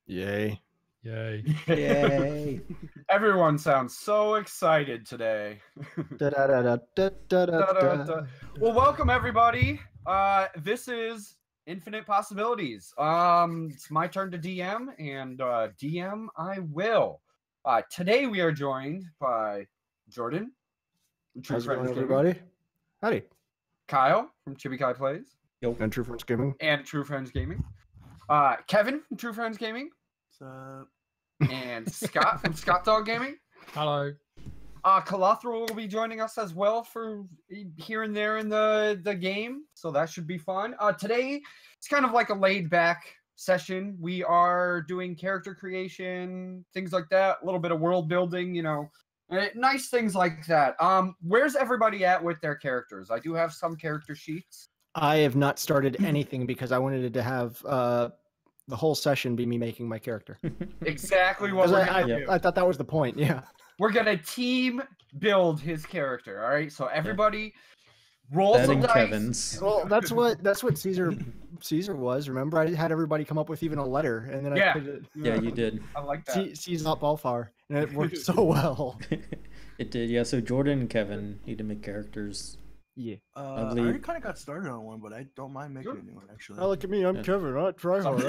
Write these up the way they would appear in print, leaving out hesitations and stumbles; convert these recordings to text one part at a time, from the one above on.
Yay. Yay. Yay. Everyone sounds so excited today. Da-da-da-da-da-da-da. Well, welcome everybody. This is Infinite Possibilities. It's my turn to DM, and DM I will. Today we are joined by Jordan, from How's it going, TrueFriendsGaming, everybody? Howdy. Kyle from ChibiKy Plays, And TrueFriendsGaming. and TrueFriendsGaming, Kevin from TrueFriendsGaming, and Scott from ScottDogGaming. Hello. Colothral will be joining us as well for here and there in the game, so that should be fun. Today, it's kind of like a laid-back session. We are doing character creation, things like that, a little bit of world building, you know, nice things like that. Where's everybody at with their characters? I do have some character sheets. I have not started anything because I wanted to have the whole session be me making my character. Exactly what 'Cause we're gonna do. I thought that was the point, yeah. We're gonna team build his character, all right? So everybody roll some Betting dice. Kevin's. Well, that's what Caesar was. Remember, I had everybody come up with even a letter, and then Yeah. I put it Yeah, you did. I like that. Caesar up all far, and it worked so well. It did, yeah. So Jordan and Kevin need to make characters. Yeah. I I believe- already kind of got started on one, but I don't mind making a new one actually. Oh, look at me, I'm Yeah. Kevin. I try hard.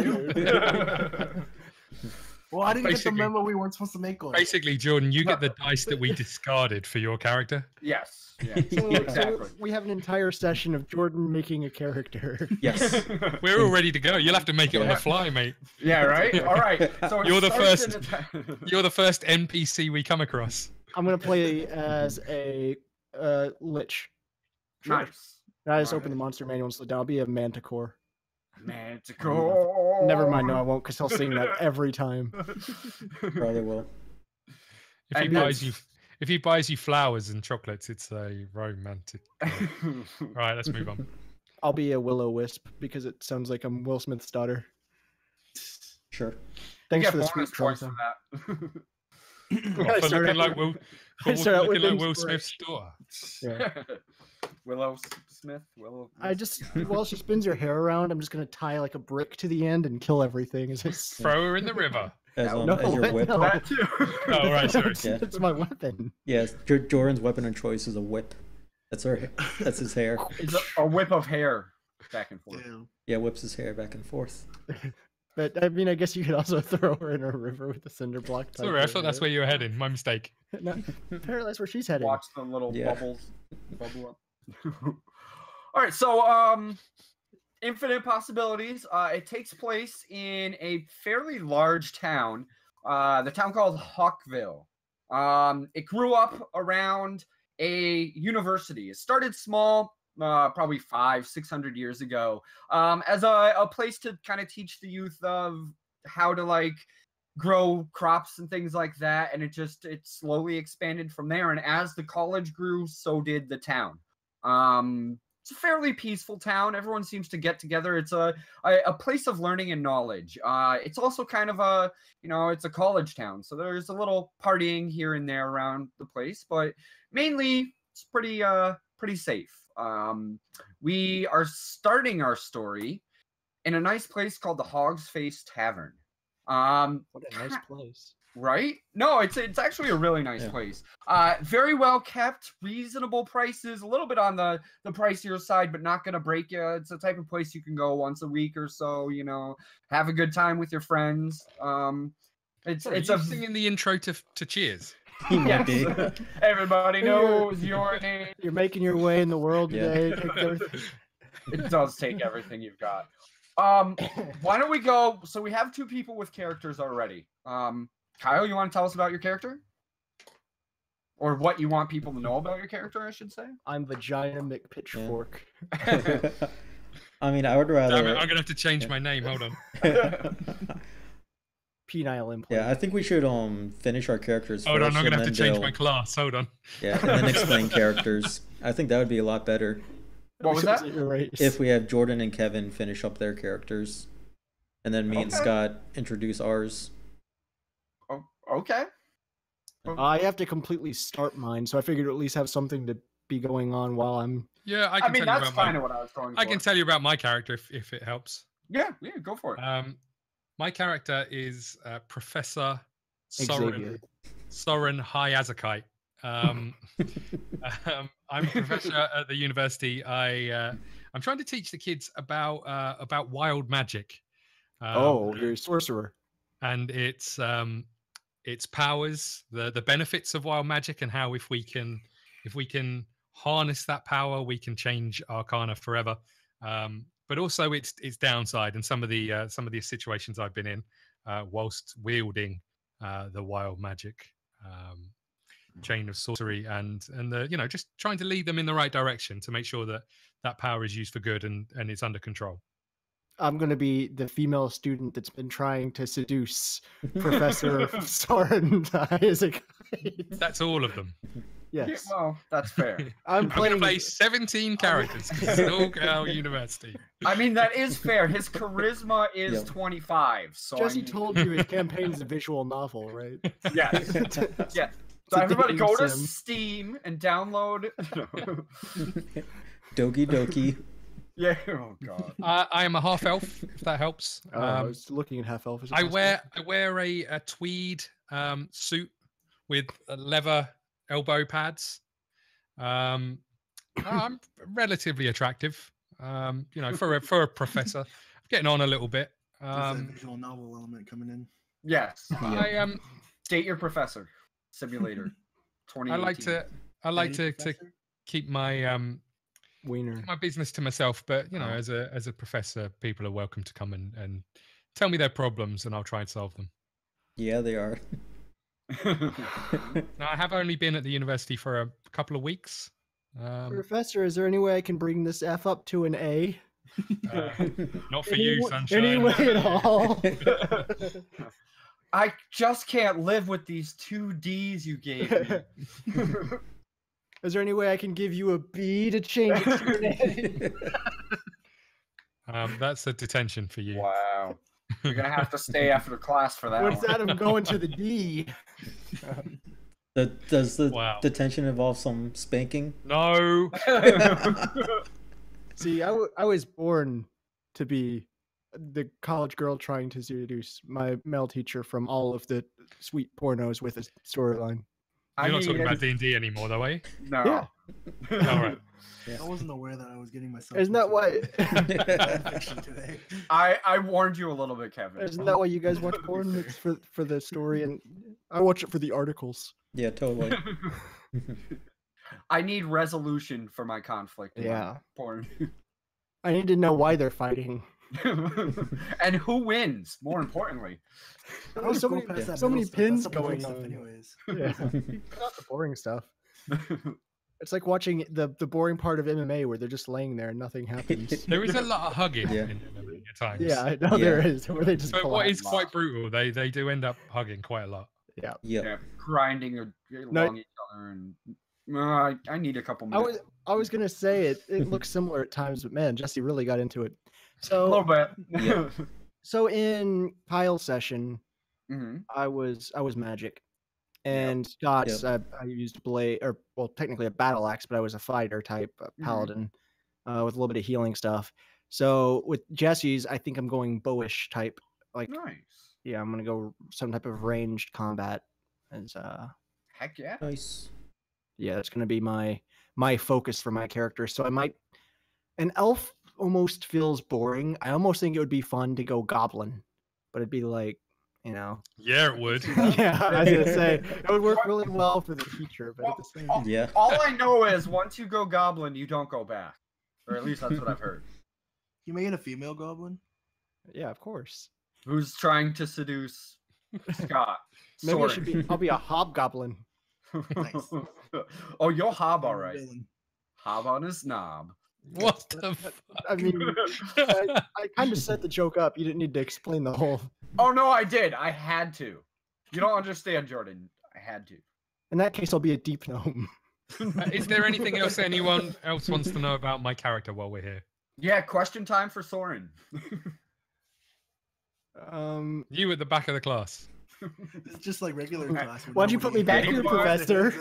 Well, I didn't get the Basically- memo we weren't supposed to make one. Basically, Jordan, you get the dice that we discarded for your character. Yes. Yeah. So Exactly. we have an entire session of Jordan making a character. Yes. We're all ready to go. You'll have to make it on the Yeah. fly, mate. Yeah, right? All right. So it You're the starts first. in a- You're the first NPC we come across. I'm gonna play as a lich. Nice. I just open Alright. the monster manual and slow down. I'll be a manticore. Manticore. Never mind, no, I won't, because he'll sing that every time. Probably will. If he And buys that's- you, if he buys you flowers and chocolates, it's a romantic. Right, let's move on. I'll be a will-o-wisp because it sounds like I'm Will Smith's daughter. Sure. Thanks You for the get sweet bonus points trump. for that. What, for start looking out like with- Will, I start out looking with like Will inspiration. Smith's daughter. Yeah. Willow Smith. Willow. I just, while she spins her hair around, I'm just gonna tie like a brick to the end and kill everything. As it's... Throw her in the river. As, No, as your whip. no. That too. Oh, right, sorry. That's, Yeah. that's my weapon. Yes, Jordan's weapon of choice is a whip. That's her. That's his hair. It's a whip of hair back and forth. Damn. Yeah, whips his hair back and forth. But I mean, I guess you could also throw her in a river with a cinder block. tied Sorry, I to thought her that's head. where you were heading. My mistake. No, apparently that's where she's heading. Watch the little Yeah. bubbles bubble up. All right, so Infinite Possibilities. It takes place in a fairly large town. The town called Hawkville. It grew up around a university. It started small, probably 500-600 years ago, as a place to kind of teach the youth of how to like grow crops and things like that. And it slowly expanded from there. And as the college grew, so did the town. It's a fairly peaceful town. Everyone seems to get together. It's a place of learning and knowledge. It's also kind of it's a college town. So there's a little partying here and there around the place, but mainly it's pretty safe. We are starting our story in a nice place called the Hog's Face Tavern. What a nice place. Right? No, it's actually a really nice Yeah. place. Very well kept, reasonable prices, a little bit on the pricier side, but not gonna break you. It's the type of place you can go once a week or so, you know, have a good time with your friends. It's Sorry, it's you a singing the intro to Cheers. He might be. yes. Everybody knows your name. You're making your way in the world Yeah. today. Take everything- It does take everything you've got. Why don't we go? So we have two people with characters already. Kyle, you want to tell us about your character? Or what you want people to know about your character, I should say? I'm Vagina McPitchfork. I mean, I would rather. Damn it, I'm gonna have to change my name. Hold on. Penile implant. Yeah, I think we should finish our characters. Hold on, first, I'm gonna and have to then change my they'll- class. Hold on. Yeah, and then explain characters. I think that would be a lot better What was that? Your race. if we have Jordan and Kevin finish up their characters, and then me and Okay. Scott introduce ours. Oh, okay. I have to completely start mine, so I figured at least have something to be going on while I'm. Yeah, I I can mean, tell you that's about kind my. of what I was going for. I can tell you about my character if it helps. Yeah, go for it. My character is Professor Xavier. Sorran Hiasakyte. I'm a professor at the university. I'm trying to teach the kids about wild magic. You're a sorcerer. And its powers, the benefits of wild magic, and how if we can harness that power, we can change Arcana forever. But also its downside and some of the situations I've been in whilst wielding the wild magic chain of sorcery, and the just trying to lead them in the right direction to make sure that power is used for good and it's under control. I'm going to be the female student that's been trying to seduce Professor Sorran. That's all of them. Yes. Yeah, well, that's fair. I'm going to play 17 characters. It's an all-girl university. I mean, that is fair. His charisma is 25. So Jesse told you his campaign's a visual novel, right? Yes. Yeah. So everybody go to Steam and download. Doki Doki. Yeah. Oh god. I am a half elf, if that helps. I was looking at half elf. I wear a tweed suit with leather elbow pads. I'm relatively attractive. For a professor, I'm getting on a little bit. There's that visual novel element coming in. Yes. I Date Your Professor Simulator 2018. I like to keep my wiener, my business to myself, but as a professor, people are welcome to come and tell me their problems, and I'll try and solve them. Yeah, they are. Now, I have only been at the university for a couple of weeks. Professor, is there any way I can bring this F up to an A? Not for you, sunshine. Any way at all? I just can't live with these 2 Ds you gave me. Is there any way I can give you a B to change it to an A? That's a detention for you. Wow. You're going to have to stay after class for that. What's that? I'm going to the D. Does the detention involve some spanking? No. See, I was born to be the college girl trying to seduce my male teacher from all of the sweet pornos with a storyline. You're not talking about D&D anymore, though, are you? No. Yeah. All right. Yeah. I wasn't aware that I was getting myself. Isn't that why? Fiction today. I warned you a little bit, Kevin. Isn't that why you guys watch porn? It's for the story, and I watch it for the articles. Yeah, totally. I need resolution for my conflict. Yeah. Porn. I need to know why they're fighting. And who wins, more importantly. Oh, so many pins going on. Anyways. Yeah. Not the boring stuff. It's like watching the boring part of MMA where they're just laying there and nothing happens. There is a lot of hugging in MMA at times. Yeah, I know there is. Where they just but what is quite brutal, they do end up hugging quite a lot. Yeah. Grinding along each other, and I need a couple minutes. I was gonna say it looks similar at times, but man, Jesse really got into it. So a little bit. Yeah. So in Kyle's session, Mm-hmm. I was magic, and Scott's I used blade, or well, technically a battle axe, but I was a fighter type paladin with a little bit of healing stuff. So with Jesse's, I think I'm going bowish type. Like, Nice. Yeah, I'm gonna go some type of ranged combat. As Heck yeah. Nice. Yeah, that's gonna be my focus for my character. So I might. An elf almost feels boring. I almost think it would be fun to go goblin, but it'd be like, Yeah, it would. Yeah, I was gonna say it would work really well for the teacher, but at the same time, Yeah. All I know is once you go goblin, you don't go back, or at least that's what I've heard. You making a female goblin? yeah, of course. Who's trying to seduce Scott? Maybe I'll be a hobgoblin. Nice. Oh, you'll hob all right. Hob on his knob. What the fuck? I mean, I kind of set the joke up. You didn't need to explain the whole. Oh no, I did. I had to. You don't understand, Jordan. I had to. In that case, I'll be a deep gnome. Is there anything else anyone else wants to know about my character while we're here? Yeah, question time for Sorran. You at the back of the class. It's just like regular class. Why'd you put me back here, Professor?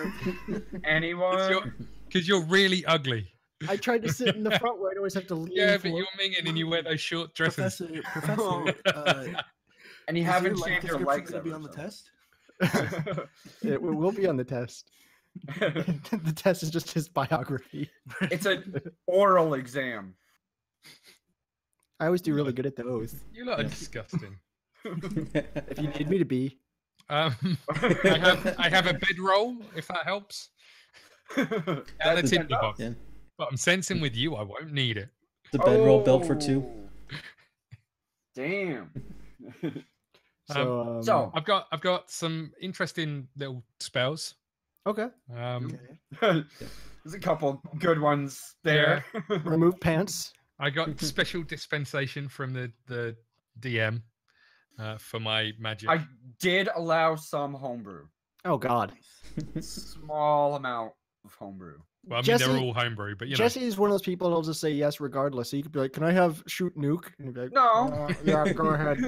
Anyone? Because you're really ugly. I tried to sit in the front where I'd always have to lean. Yeah, but you're minging and you wear those short dresses. Professor, And you Is haven't life shaved your description legs gonna ever, be on the so. test? It will be on the test. The test is just his biography. It's an oral exam. I always do really good at those. You lot are disgusting. If you need me to be. I have a bedroll, if that helps. And the tinder box. Yeah. But I'm sensing with you, I won't need it. The bedroll built for 2. Damn. So I've got some interesting little spells. okay. There's a couple good ones there. Remove pants. I got special dispensation from the DM for my magic. I did allow some homebrew. Oh God. Small amount of homebrew. Well, I mean, Jesse- they're all homebrew, but you know. Jesse is one of those people that'll just say yes regardless. So you could be like, "Can I have shoot nuke?" And you'd be like, No. Yeah, go ahead.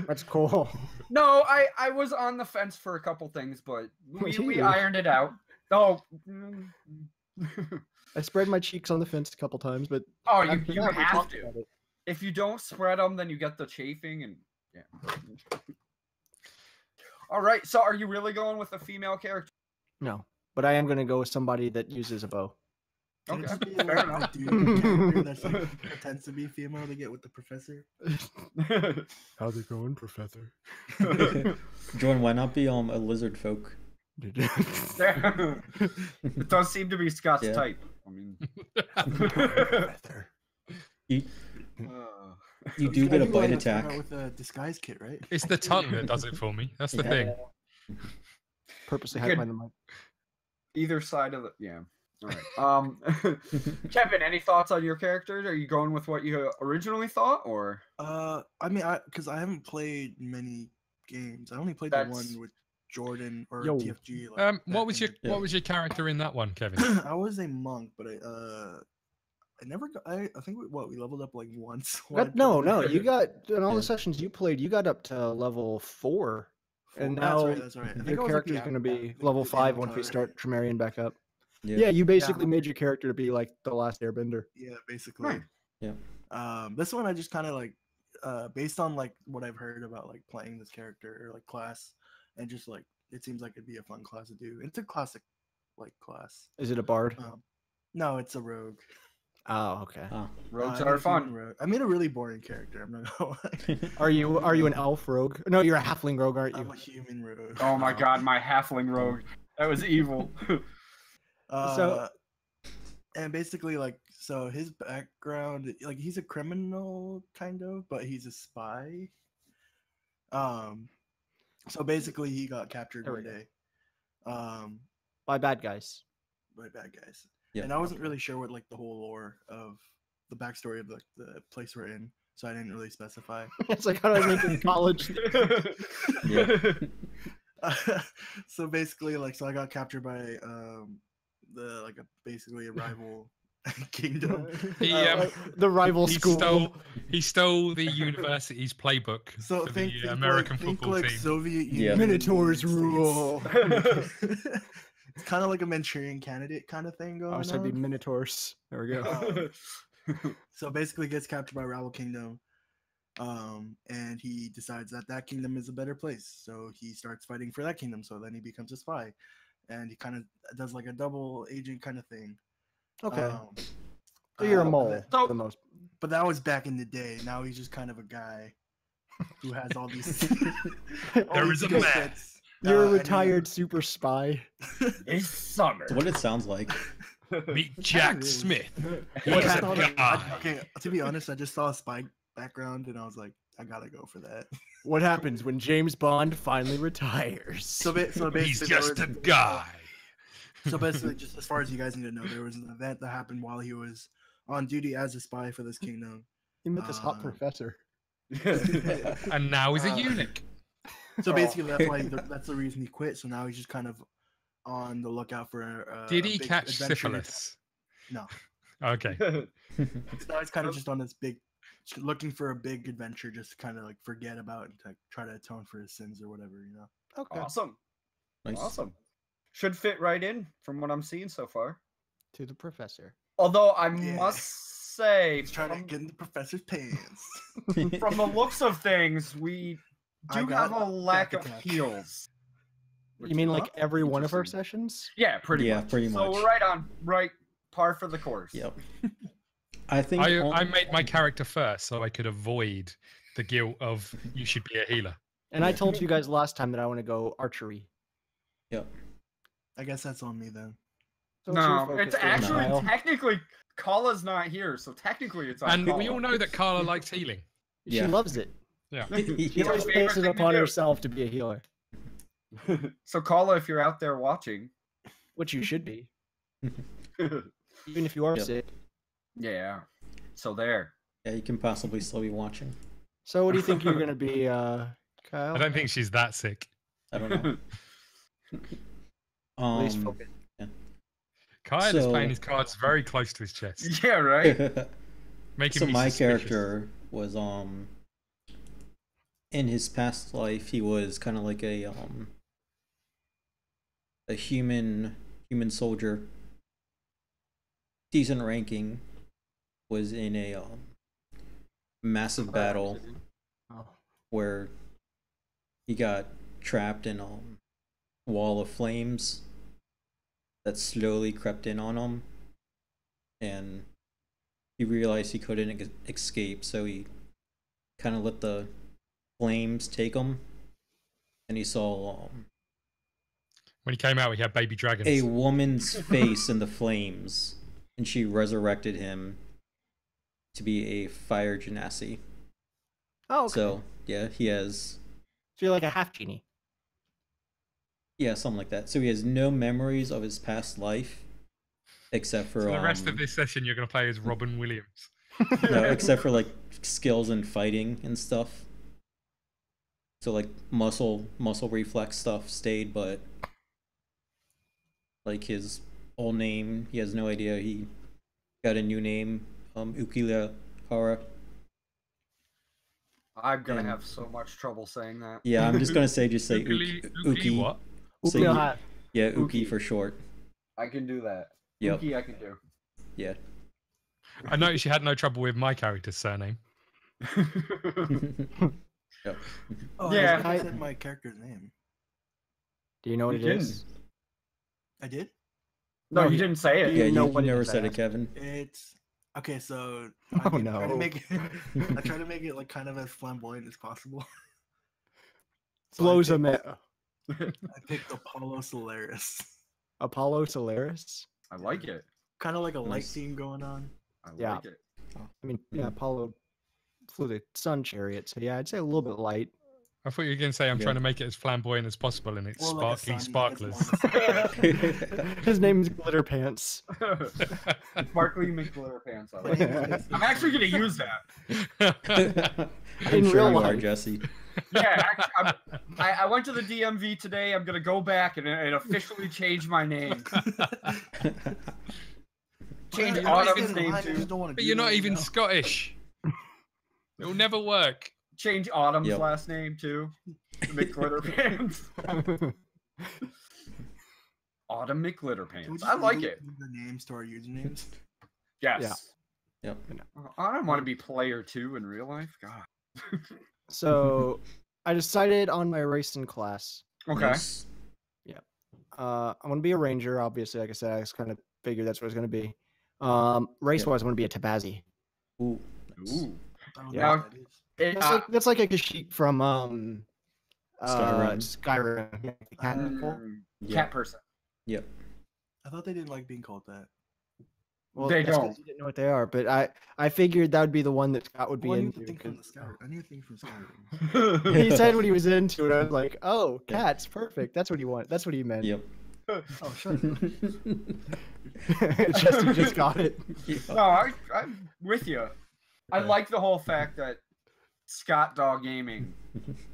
That's cool." No, I was on the fence for a couple things, but we Ew. ironed it out. Oh. I spread my cheeks on the fence a couple times, but Oh, I'm you glad we have talked to. about it. If you don't spread them, then you get the chafing and yeah. All right. So, are you really going with a female character? No, but I am going to go with somebody that uses a bow. Can it Okay, just be fair like enough. a dude character that's like pretends to be female to get with the professor? How's it going, Professor? Jordan, why not be a lizard folk? It does seem to be Scott's Yeah. type. I mean, You, uh, you do get a You bite wanna start attack. out with a disguise kit, right? It's the tongue that does it for me. That's the Yeah. thing. Purposely You hide could- behind the mic. either side of the yeah. All right. Kevin, any thoughts on your character? Are you going with what you originally thought, or I mean, because I haven't played many games. I only played the That's- one with Jordan or Yo. TFG. Like, What back was in your what was your character in that one, Kevin? I was a monk, but I never got. I think we leveled up like once. when I No, played. you got in all Yeah. the sessions you played, you got up to level 4, and That's now right. That's right. I think your I was, like, character is the going to av- be like, level the 5 once we avatar. start Dremerion back up. Yeah. Yeah, you basically made your character to be like the last Airbender. Yeah, basically. Yeah. This one I just kind of like, based on like what I've heard about like playing this character or like class, and just like it seems like it'd be a fun class to do. It's a classic like class. Is it a bard? No, it's a rogue. Oh, okay. Ah. rogues I made are a human fun? rogue. I made a really boring character. I'm not gonna lie. Are you an elf rogue? No, you're a halfling rogue, aren't I'm you? a human rogue. Oh my god, my halfling rogue. That was evil. And basically like so his background, like he's a criminal kind of, but he's a spy. So basically he got captured There we one go. day By bad guys. by bad guys. Yeah. And I wasn't really sure what like the whole lore of the backstory of the place we're in, so I didn't really specify. It's like, how do I make it college? Yeah. So basically like so I got captured by basically a rival kingdom. He, the rival school. He stole the university's playbook So for think, the think American like, football think like team. Soviet Yeah. Union. Minotaurs United States. rule. It's kind of like a Manchurian candidate kind of thing going I said be on. minotaurs. There we go. So basically gets captured by rival kingdom. And he decides that kingdom is a better place. So he starts fighting for that kingdom. So then he becomes a spy. And he kind of does like a double agent kind of thing. Okay. So you're a but mole that- for the most. But that was back in the day. Now he's just kind of a guy who has all these. There is a skill man. sets. You're a And he- retired super spy. It's summer. That's what it sounds like. Meet Jack is. Smith. What What a happened? guy. Okay, to be honest, I just saw a spy background and I was like, I gotta go for that. What happens when James Bond finally retires? So basically, He's there just was- a guy. So basically, just as far as you guys need to know, there was an event that happened while he was on duty as a spy for this kingdom. He met this hot Uh, professor. And now he's a eunuch. So basically, that's why that's the reason he quit. So now he's just kind of on the lookout for. Did a he big catch adventure. syphilis? No. Okay. So now he's kind of just on this big, looking for a big adventure, just to kind of like forget about and to try to atone for his sins or whatever, you know. Okay. Awesome. Nice. Awesome. Should fit right in from what I'm seeing so far. To the professor. Although I Yeah. must say, He's trying to from, get in the professor's pants. from the looks of things, we do have a lack of heals. You mean like every one of our sessions? Yeah, pretty much. pretty much. So we're right par for the course. Yep. I think I made my character first so I could avoid the guilt of you should be a healer. And I told you guys last time that I want to go archery. Yep. I guess that's on me then. So No, you're it's focused on actually Kyle. technically Kala's not here, so technically it's on. And Kala. we all know that Carla likes healing. She Yeah. loves it. Yeah. She It's always her favorite takes it thing to upon do. herself to be a healer, So Kala, if you're out there watching, which you should be, even if you are Yep. sick. yeah. So there. Yeah, you can possibly still be watching. So what do you think you're gonna be, Kyle? I don't think she's that sick. I don't know. At least focus. Kyle is So- playing his cards very close to his chest, Yeah, right. making So me my suspicious. character was in his past life he was kind of like a human soldier, decent ranking, was in a massive battle Oh. where he got trapped in a wall of flames that slowly crept in on him, and he realized he couldn't escape, so he kind of let the flames take him, and he saw When he came out, he had baby dragons. a woman's face in the flames, and she resurrected him to be a fire genasi. Oh, okay. So yeah, he has So you're like a half genie. something like that. So he has no memories of his past life, except for So the rest of this session, you're going to play as Robin Williams. no, except for like skills in fighting and stuff. So like muscle reflex stuff stayed, but like his old name, he has no idea. He got a new name, Ulquiorra. I'm gonna And- have so much trouble saying that. Yeah, I'm just gonna say say Uki what? Say Ulquiorra. yeah, Uki Uki. for short. I can do that. Yep. Uki I can do. Yeah. I noticed you had no trouble with my character's surname. Yep. Oh, Yeah. I said my character's name. Do you know what You it is? I did. No, No, you didn't say it. you Yeah, know you what it never is, said I it, Kevin. It's okay. So Oh, try no. to make it, I try to make it like kind of as flamboyant as possible. So Blows I a picked, man. I picked Apollo Solaris. Apollo Solaris. I like it. Kind of like a light Nice. theme going on. I Yeah. like it. I mean, yeah, Apollo flew the sun chariot, so yeah, I'd say a little bit light. I thought you were going to say I'm Yeah. trying to make it as flamboyant as possible, and it's More like a sparkly sun, sparklers. that's more- His name's Glitter Pants. Sparkly McGlitter pants. I like it. I'm actually gonna use that. I'm In sure real you are, life. Jesse. Yeah, I went to the DMV today. I'm gonna go back and officially change my name. Change You're not Autumn's even- name I just to don't want to. But you're not even Scottish. It'll never work. change Autumn's Yep. last name too. McGlitter pants. Autumn McGlitter pants. I like it. The names to our usernames. Yes. Yep. I don't want to be player 2 in real life. God. So I decided on my race and class. Okay. Nice. I'm gonna be a ranger, obviously. Like I said, I just kind of figured that's what it's gonna be. Race-wise, I'm gonna be a Tabaxi. Ooh. Nice. Ooh. I don't Yeah. know what that is. That's like a Kashyyyk from Skyrim. Skyrim. Yeah, the cat people. Yeah. Cat person. Yep. I thought they didn't like being called that. Well, They that's 'cause don't. You didn't know what they are, but I figured that would be the one that Scott would be Well, I knew into. the thing from the 'cause- Skyrim. I knew a thing from Skyrim. he said what he was into, and I was like, "Oh, cats, perfect. That's what he wanted. That's what he meant." Yep. Oh, shut up. Justin just got it. No, I'm with you. I Yeah. like the whole fact that ScottDogGaming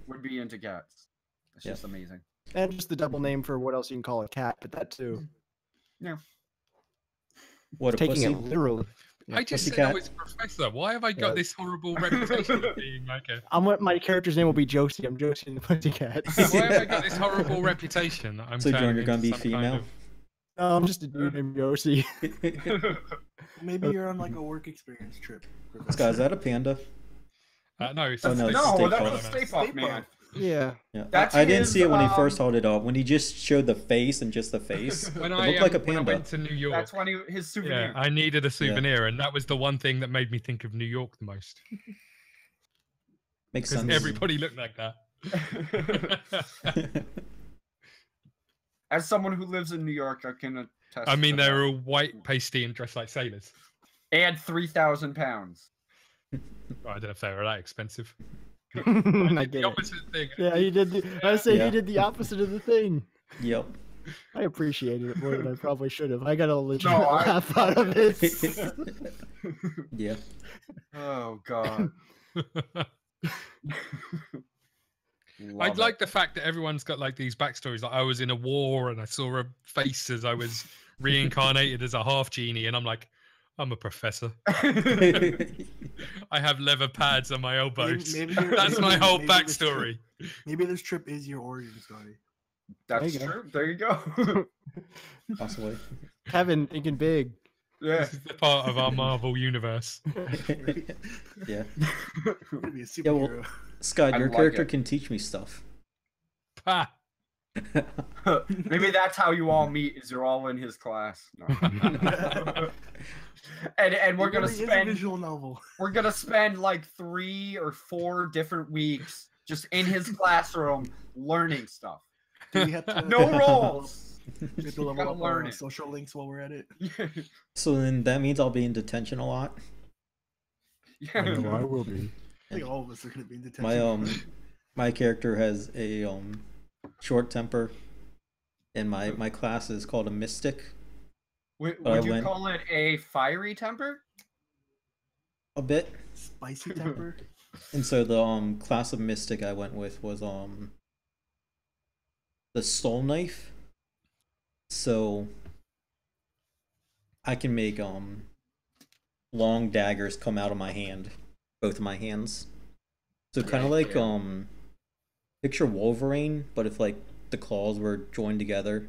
would be into cats. It's Yeah. just amazing. And just the double name for what else you can call a cat, but that too. What a Taking pussy. it literally. I just said Pussycat. I was Professor. Why have I got Yeah. this horrible reputation of being like a... My character's name will be Josie. I'm Josie and the Pussycat. Why have I got this horrible reputation that I'm So, John, turning you're gonna into be some female? kind No, I'm just a dude named Josie. Maybe you're on like a work experience trip. Scott, is that a panda? no, it's Oh, no, it's No, Stay that's Puft. a Stay Puft, man. Yeah. Yeah, That's I didn't his, see it when he first held it up. When he just showed the face and just the face, When it I looked like a when I panda. went to New York, That's when his souvenir. yeah, I needed a souvenir, and that was the one thing that made me think of New York the most. Makes Because sense. everybody looked like that. As someone who lives in New York, I can attest. I mean, to they that. were all white, pasty, and dressed like sailors. And 3,000 pounds. I don't know if they were that expensive. I The get it. opposite thing. Yeah, he did. I say Yeah. he did the opposite of the thing. Yep. I appreciated it more than I probably should have. I got a legit No, I- laugh out of it. Yeah. Oh God. I Love like it. the fact that everyone's got like these backstories. Like I was in a war and I saw a face as I was reincarnated as a half genie, and I'm like, I'm a professor. I have leather pads on my elbows. Maybe That's my whole maybe this backstory. Maybe this trip is your origin story. That's There you go. true. There you go. Possibly. Kevin, thinking big. Yeah. This is the part of our Marvel universe. Yeah. You're gonna be a Yeah, well, superhero. Scott, I your like character it. can teach me stuff. Ha! Maybe that's how you all meet. Is you're all in his class. No. and we're It gonna really is a spend visual novel. we're gonna spend like 3 or 4 different weeks just in his classroom learning stuff. Do we have to, No roles. we have to level gotta up learn our it. social links while we're at it. So then that means I'll be in detention a lot. I Yeah. know I will be. I think all of us are gonna be in detention. My character has a short temper, and my class is called a mystic. Would I you went- call it a fiery temper? A bit. Spicy temper. And so the class of mystic I went with was the soul knife. So I can make long daggers come out of my hand, both of my hands. So kind of like yeah. picture Wolverine, but if like the claws were joined together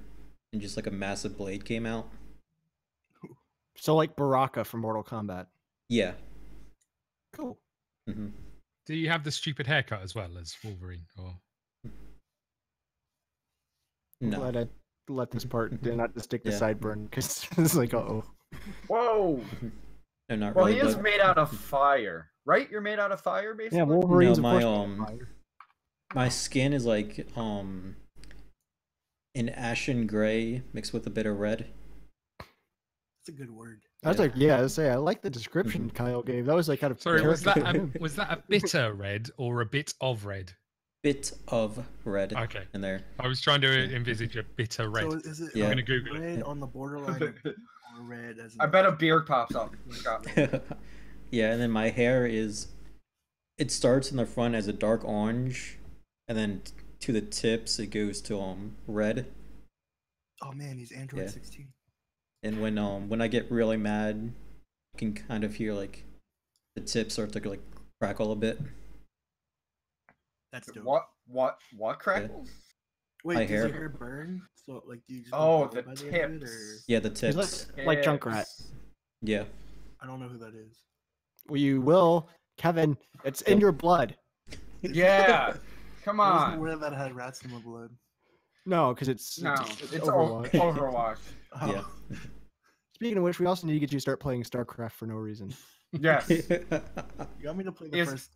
and just like a massive blade came out. So like Baraka from Mortal Kombat. Yeah. Cool. Hmm. Do you have the stupid haircut as well as Wolverine? Or I'm No. glad I let this part not to stick to Yeah. sideburn because it's like, uh-oh. Whoa. No, not Well, really. he is but- made out of fire, right? You're made out of fire, basically. Yeah, Wolverine's No, of course my, made of fire. My skin is like an ashen gray mixed with a bit of red. That's a good word. I was like, yeah, I say I like the description Kyle gave. That was like kind of sorry, was that character for him. was that a bitter red or a bit of red? Bit of red Okay, in there. I was trying to envisage a bitter red. So is it Yeah. I'm like gonna Google it. red on the borderline of or red as in I bet a beard pops up. Scott. Yeah, and then my hair it starts in the front as a dark orange, and then to the tips it goes to red. Oh man, he's Android Yeah. 16. And when I get really mad, you can kind of hear like the tips start to like crackle a bit. That's dope. What crackles? Wait, My does hair. your hair burn? So like do you just Oh, go the by end of it, tips. or- Yeah, the He's tips. like Junkrat. Yes. Yeah. I don't know who that is. Well, you will, Kevin. It's in your blood. Yeah. Come I wasn't on. aware that had rats in my blood. No, because it's No, it's it's Overwatch. Overwatch. Oh. Yeah. Speaking of which, we also need to get you to start playing StarCraft for no reason. Yes. You got me to play the Is- first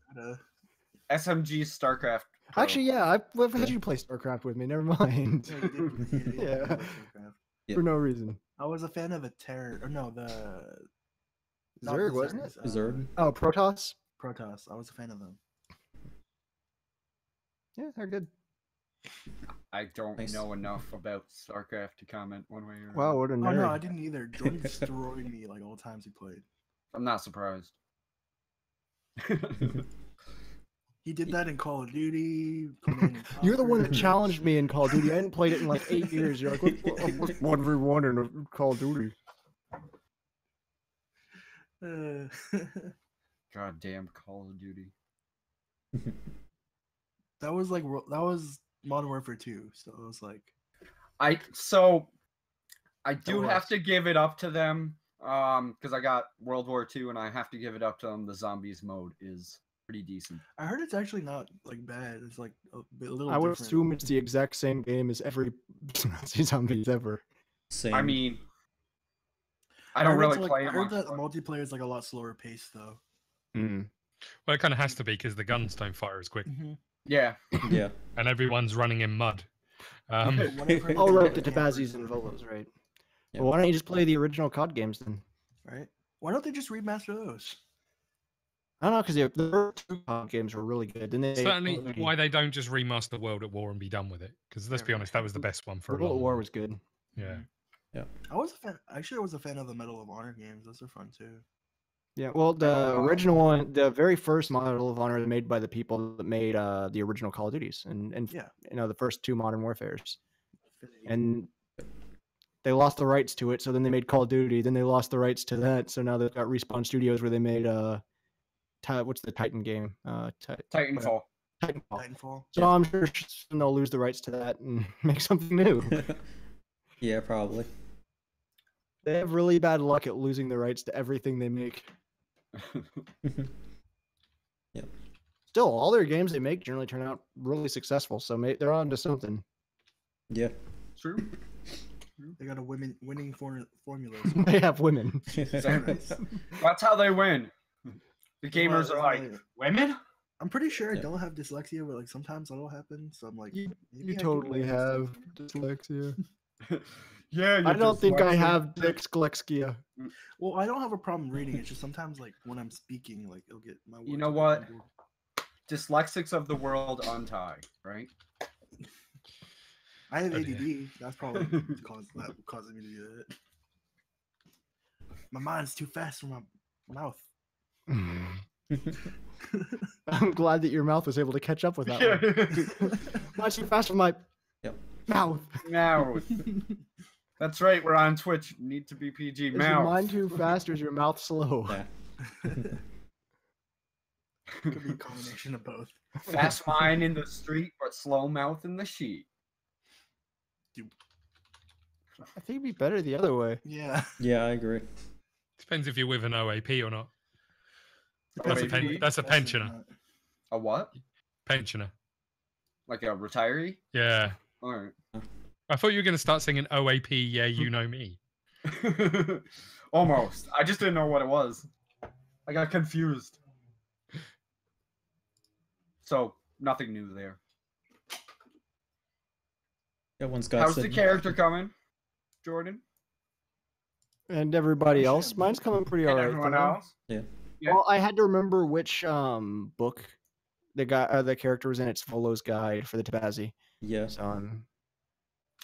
SMG StarCraft. Pro. Actually, yeah, I've had you play StarCraft with me. Never mind. Yeah, you did. Yeah. I like StarCraft. Yeah. For no reason. I was a fan of the Terror. Or no, the not Zerg, the wasn't it? Zergs, Zerg. Oh, Protoss. Protoss. I was a fan of them. Yeah, they're good. I don't Nice. know enough about StarCraft to comment one way or Wow, what a Oh nerd. no, I didn't either. Jordan destroyed me like all the times he played. I'm not surprised. He did that in Call of Duty. Command and You're the one that Conquer. challenged me in Call of Duty. I hadn't played it in like 8 years. You're like, what's 1v1 in a Call of Duty? Goddamn Call of Duty. that was Modern Warfare 2. So it was like I do was. have to give it up to them because I got World War II and I have to give it up to them. The zombies mode is pretty decent. I heard it's actually not like bad. It's like a little. I would different. assume it's the exact same game as every Nazi zombies ever. Same. I mean, I don't really play it I heard much. that the multiplayer is like a lot slower paced though. Well, it kind of has to be because the guns don't fire as quick, Yeah. Yeah. and everyone's running in mud. Oh, right, the Tabaxis and Volos, right. Yeah. Well, why don't you just play the original COD games then? Right? Why don't they just remaster those? I don't know, because the first two COD games were really good. Then they Certainly, why they don't just remaster World at War and be done with it? Because let's be honest, that was the best one for a World long at War while. was good. Yeah. I was a fan. Actually, I was a fan of the Medal of Honor games. Those are fun too. Yeah, well, the original one, the very first Medal of Honor, made by the people that made the original Call of Duties and Yeah. the first two Modern Warfares, and they lost the rights to it. So then they made Call of Duty. Then they lost the rights to that. So now they've got Respawn Studios where they made what's the Titan game? Titanfall. Titanfall. So I'm sure they'll lose the rights to that and make something new. Yeah, probably. They have really bad luck at losing the rights to everything they make. Yep. Still, all their games they make generally turn out really successful. So they're on to something. Yeah. True. They got a winning formula. They have women. That's how they win. The gamers are like, women? I'm pretty sure I Yeah. don't have dyslexia, but like sometimes that'll happen. So I'm like, You maybe I can totally win. have dyslexia. Yeah, I don't think I dyslexic. have dyslexia. Well, I don't have a problem reading. It's just sometimes like when I'm speaking, like it'll get my. You words know will get what? jumbled. Dyslexics of the world untie, right? I have Oh, ADD. dear. That's probably causing me to do that. My mind's too fast for my mouth. I'm glad that your mouth was able to catch up with that one. Not too fast with my mouth. Now, that's right. We're on Twitch. Need to be PG. Is your Mouth. mind too fast or is your mouth slow? Yeah. Could be a combination of both. Fast mind in the street, but slow mouth in the sheet. I think it'd be better the other way. Yeah. Yeah, I agree. Depends if you're with an OAP or not. That's a, OAP? that's a pensioner. A what? Pensioner. Like a retiree? Yeah. All right. I thought you were going to start singing OAP, yeah, you know me. Almost. I just didn't know what it was. I got confused. So, nothing new there. Yeah, one's got How's the some- character coming, Jordan? And everybody else, mine's coming pretty And alright. everyone though. else? Yeah. Yeah. Well, I had to remember which book the character was in. It's Volo's Guide for the Tabaxi. Yeah. So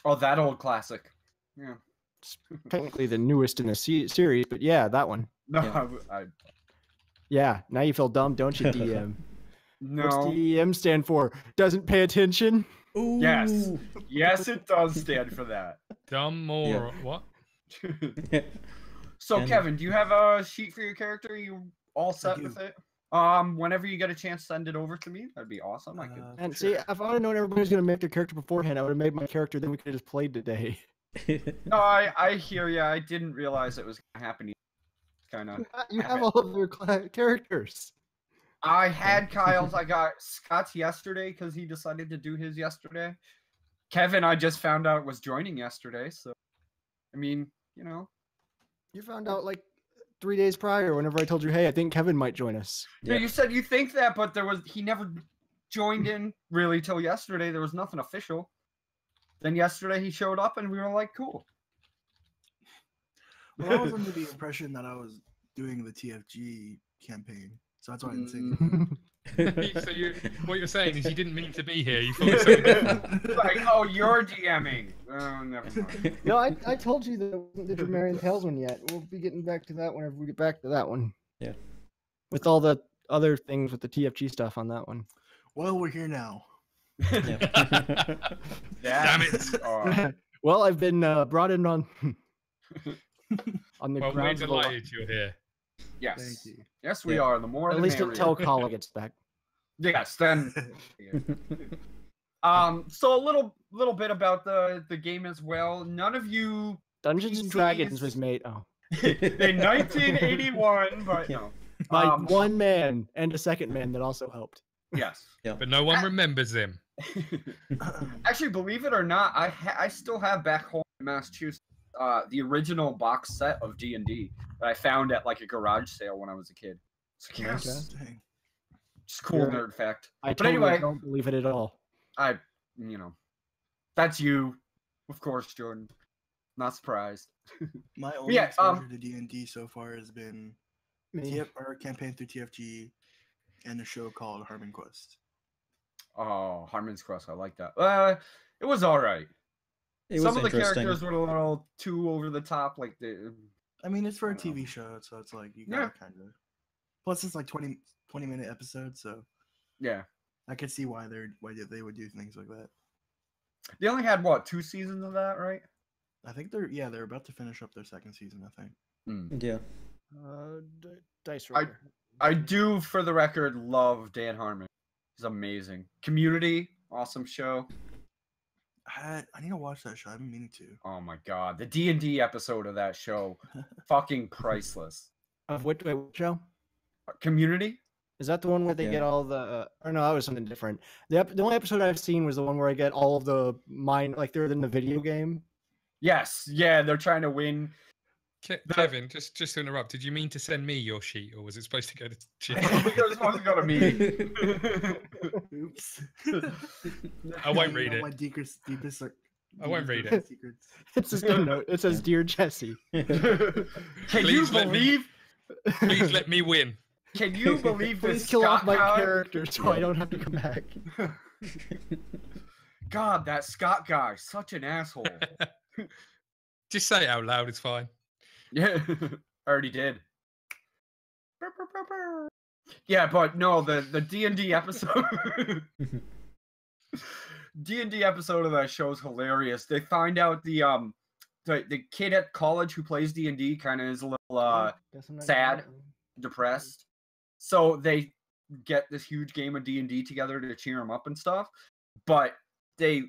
Oh, that old classic. Yeah. it's technically the newest in the series, but yeah, that one. No, Yeah. I Yeah, now you feel dumb, don't you, DM? What's no. DM stand for? Doesn't pay attention? Ooh. Yes. Yes, it does stand for that. Dumb or what? So, And- Kevin, do you have a sheet for your character? Are you all set do. with it? Whenever you get a chance, send it over to me. That'd be awesome. I could. And Sure. see, if I would have known everybody was going to make their character beforehand, I would have made my character, then we could have just played today. No, I hear ya. I didn't realize it was gonna happen. Kind of. You have all of your characters. I had Kyle's. I got Scott's yesterday because he decided to do his yesterday. Kevin, I just found out was joining yesterday. So, I mean, you know. You found out like 3 days prior whenever I told you, hey, I think Kevin might join us. No, Yeah. you said you think that, but he never joined in really till yesterday. There was nothing official. Then yesterday he showed up and we were like, cool. Well, I was under the impression that I was doing the TFG campaign, so that's why I didn't say anything. So what you're saying is you didn't mean to be here. You thought it was something different. Like, oh, you're DMing. Oh, never mind. No, I told you that it wasn't the Dremerion Tales one yet. We'll be getting back to that whenever we get back to that one. Yeah. With all the other things with the TFG stuff on that one. Well, we're here now. Yeah. Damn it. Well, I've been brought in on on the Well, we're grounds of the delighted you're here. Yes. Thank you. Yes, we Yeah. are. The more At the least merrier. until Kala gets back. Yes, then. So a little bit about the game as well. None of you Dungeons and PCs Dragons was made. Oh, in 1981, but no. by one man and a second man that also helped. Yes. Yeah. But no one remembers him. Actually, believe it or not, I still have back home in Massachusetts the original box set of D&D that I found at like a garage sale when I was a kid. So, yes. Dang. Just cool nerd fact. I But totally anyway, don't believe it at all. That's you, of course, Jordan. Not surprised. My only exposure to D&D so far has been our campaign through TFG and a show called Harmon Quest. Oh, Harmon's Quest, I like that. It was all right. Some of the characters were a little too over the top. Like I mean, it's for a TV show, so it's like you gotta kind of. Plus, it's like 20-minute episodes, so yeah, I could see why they would do things like that. They only had what, 2 seasons of that, right? I think they're about to finish up their 2nd season. I think. Yeah. Dice roller. I do, for the record, love Dan Harmon. He's amazing. Community, awesome show. I need to watch that show. I've been meaning to. Oh my god, the D&D episode of that show, fucking priceless. Of what show? Community. Is that the one where they get all the? Or no, that was something different. The only episode I've seen was the one where I get all of the like they're in the video game. Yes, yeah, they're trying to win. Kevin, just to interrupt, did you mean to send me your sheet, or was it supposed to go to Jim? It was supposed to go to me. Oops. I won't read it. My deepest I won't read it. Secrets. It's just a note. It says, "Dear Jesse, Can you believe? Please let me win. Can you believe this? Please kill off my guy? character so I don't have to come back." God, that Scott guy, such an asshole. Just say it out loud. It's fine. Yeah, already did. Yeah, but no, the D&D episode, D&D episode of that show is hilarious. They find out the kid at college who plays D&D kind of is a little sad, depressed. So they get this huge game of D&D together to cheer him up and stuff, but they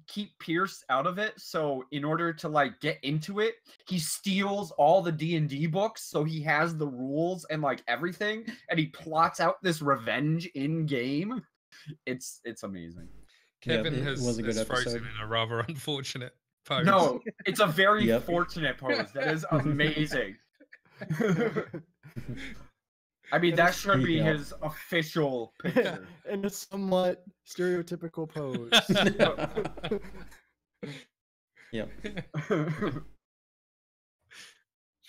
keep Pierce out of it. So in order to like get into it, he steals all the D&D books, so he has the rules and like everything, and he plots out this revenge in game. It's amazing. Kevin has frozen in a rather unfortunate pose. No, it's a very fortunate pose. That is amazing. I mean, that should be his official picture. In a somewhat stereotypical pose. Yep. It's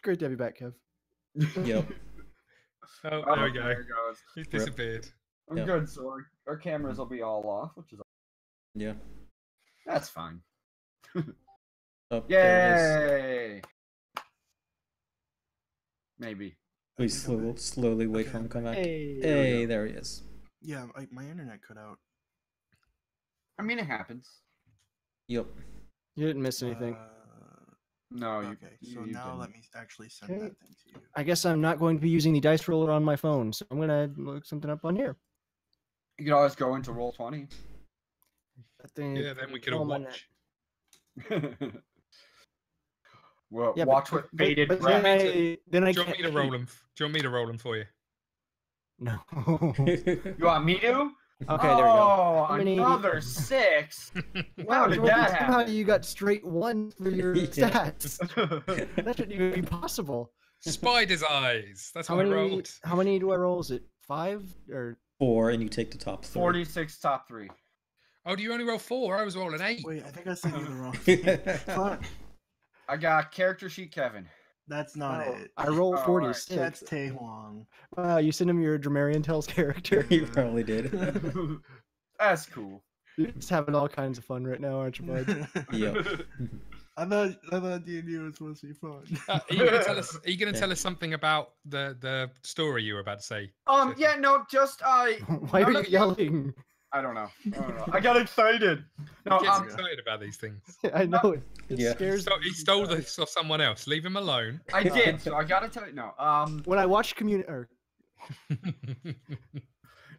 great to have you back, Kev. Yep. Oh, there we go. There it goes. He's disappeared. I'm good, so our cameras will be all off, which is that's fine. Oh, yay! Maybe. We slowly wait for him to come back. Hey, there he is. Yeah, my internet cut out. I mean, it happens. Yep. You didn't miss anything. No. Okay, so now didn't. let me actually send that thing to you. I guess I'm not going to be using the dice roller on my phone, so I'm going to look something up on here. You could always go into Roll20. Yeah, then we could all watch. Well, watch with faded breath. Then I do you want me to roll them? Do you want me to roll them for you? No. You want me to? Okay, there we go. Oh, another 6. Wow, How did that somehow happen? you got straight 1 for your stats. That shouldn't even be possible. Spider's eyes. That's How what I many? rolled. How many do I roll? Is it 5 or 4, and you take the top 3. 46 top 3. Oh, do you only roll 4? I was rolling 8. Wait, I think I sent you the wrong thing. Fuck. I got character sheet Kevin. That's not it. I rolled Oh, 46. That's Taehuang. Wow, you sent him your Dremerion Tales character. You probably did. That's cool. You're just having all kinds of fun right now, aren't you, bud? Yep. I thought D&D was supposed to be fun. Are you going to tell us something about the story you were about to say? Yeah, no, just Why are you yelling? I don't know. I got excited. No, He gets excited about these things. I know it scares me. He stole this off someone else. Leave him alone. I did, so I gotta tell you. No, When I watch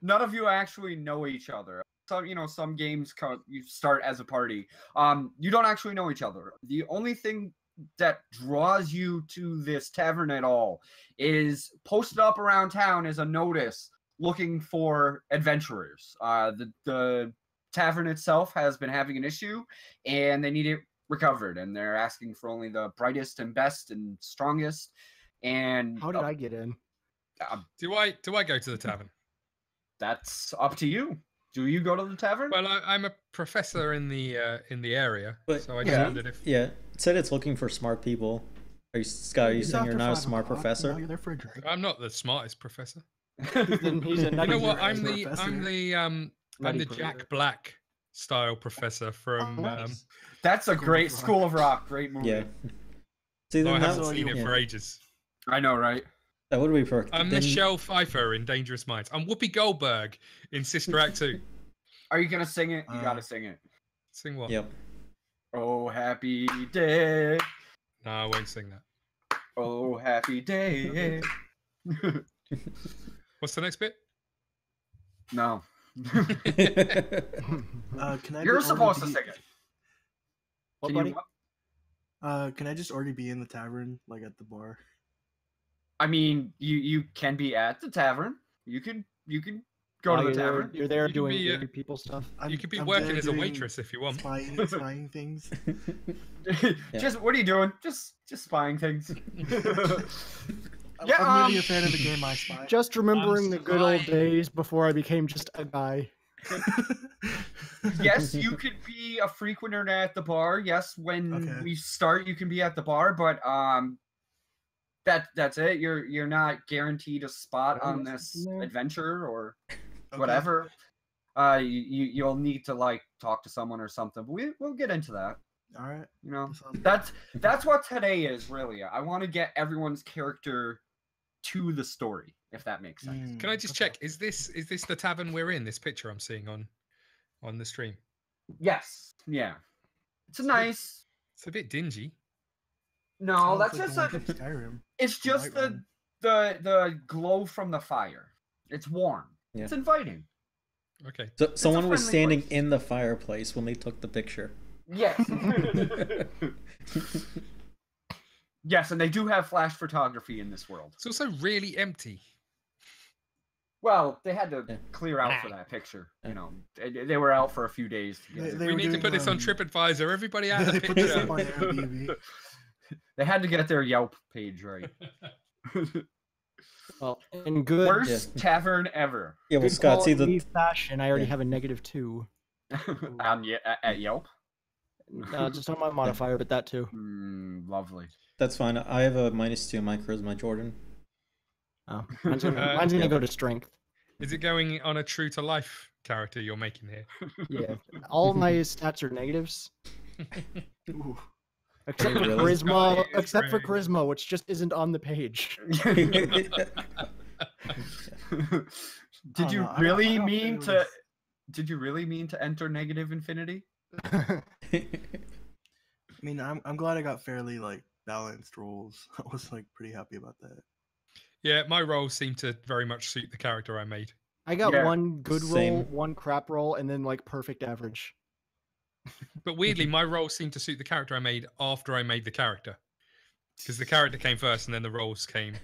none of you actually know each other. Some games you start as a party. You don't actually know each other. The only thing that draws you to this tavern at all is posted up around town as a notice looking for adventurers. The tavern itself has been having an issue, and they need it recovered, and they're asking for only the brightest and best and strongest. And How did I get in? Do I go to the tavern? That's up to you. Do you go to the tavern? Well, I'm a professor in the area, But, so I just wondered if. Yeah, it said it's looking for smart people. Scott, are you saying you're not a smart professor? You're there for a drink. I'm not the smartest professor. He's a You know what? I'm Nutty the professor. Jack Black style professor from. nice. That's a great School of Rock. Great movie. Yeah. See, I then haven't that, seen it for ages. I know, right? that would be perfect. I'm Then- Michelle Pfeiffer in Dangerous Minds. I'm Whoopi Goldberg in Sister Act 2. Are you gonna sing it? You gotta sing it. Sing what? Yep. Oh, happy day. No, I won't sing that. Oh, happy day. What's the next bit? No. Can I You're just supposed to already sing it. What, Can buddy? you, Can I just already be in the tavern, like at the bar? I mean, you can be at the tavern. You can go to the tavern. You're there You can doing be, weird people stuff. You could be I'm working there as a doing waitress if you want. spying things. Just what are you doing? Just spying things. I'm really a fan of the game I Spy. Just remembering the good old spying. days before I became just a guy. Yes, you could be a frequenter at the bar. Yes, when Okay. we start, you can be at the bar, but that's it. You're not guaranteed a spot on this adventure or whatever. You'll need to like talk to someone or something. But we'll get into that. All right. You know, That sounds that's what today is really. I want to get everyone's character to the story, if that makes sense. Can I just check? Is this the tavern we're in? This picture I'm seeing on the stream. Yes. Yeah. It's a nice. It's a bit dingy. No, Sounds that's like just the one a. from Skyrim. It's just White one. the glow from the fire. It's warm. Yeah. It's inviting. Okay. So someone was friendly standing place. in the fireplace when they took the picture. Yes. Yes, and they do have flash photography in this world. It's also really empty. Well, they had to Yeah. clear out for that picture. You know, they were out for a few days. To get it. They We were need to doing, put this on TripAdvisor. Everybody out They the put this picture. up on Airbnb. They had to get their Yelp page right. Well, in good, Worst tavern ever. Yeah, well, good Scott, see quality the fashion, I already Yeah. have a -2. At Yelp. Just on my modifier, but that too. Lovely. that's fine. I have a -2 in my charisma, Jordan. Oh, mine's gonna Yeah. go to strength. Is it going on a true to life character you're making here? Yeah, all my stats are negatives Ooh. except for Really? charisma. It's Except for great. charisma, which just isn't on the page. Did you no, I really don't mean think it to? was- Did you really mean to enter negative infinity? I mean, I'm glad I got fairly like balanced rolls. I was like pretty happy about that. Yeah, my roles seem to very much suit the character I made. I got Yeah. one good roll, Same. one crap roll, and then like perfect average. But weirdly, my roles seem to suit the character I made after I made the character. Because the character came first and then the roles came.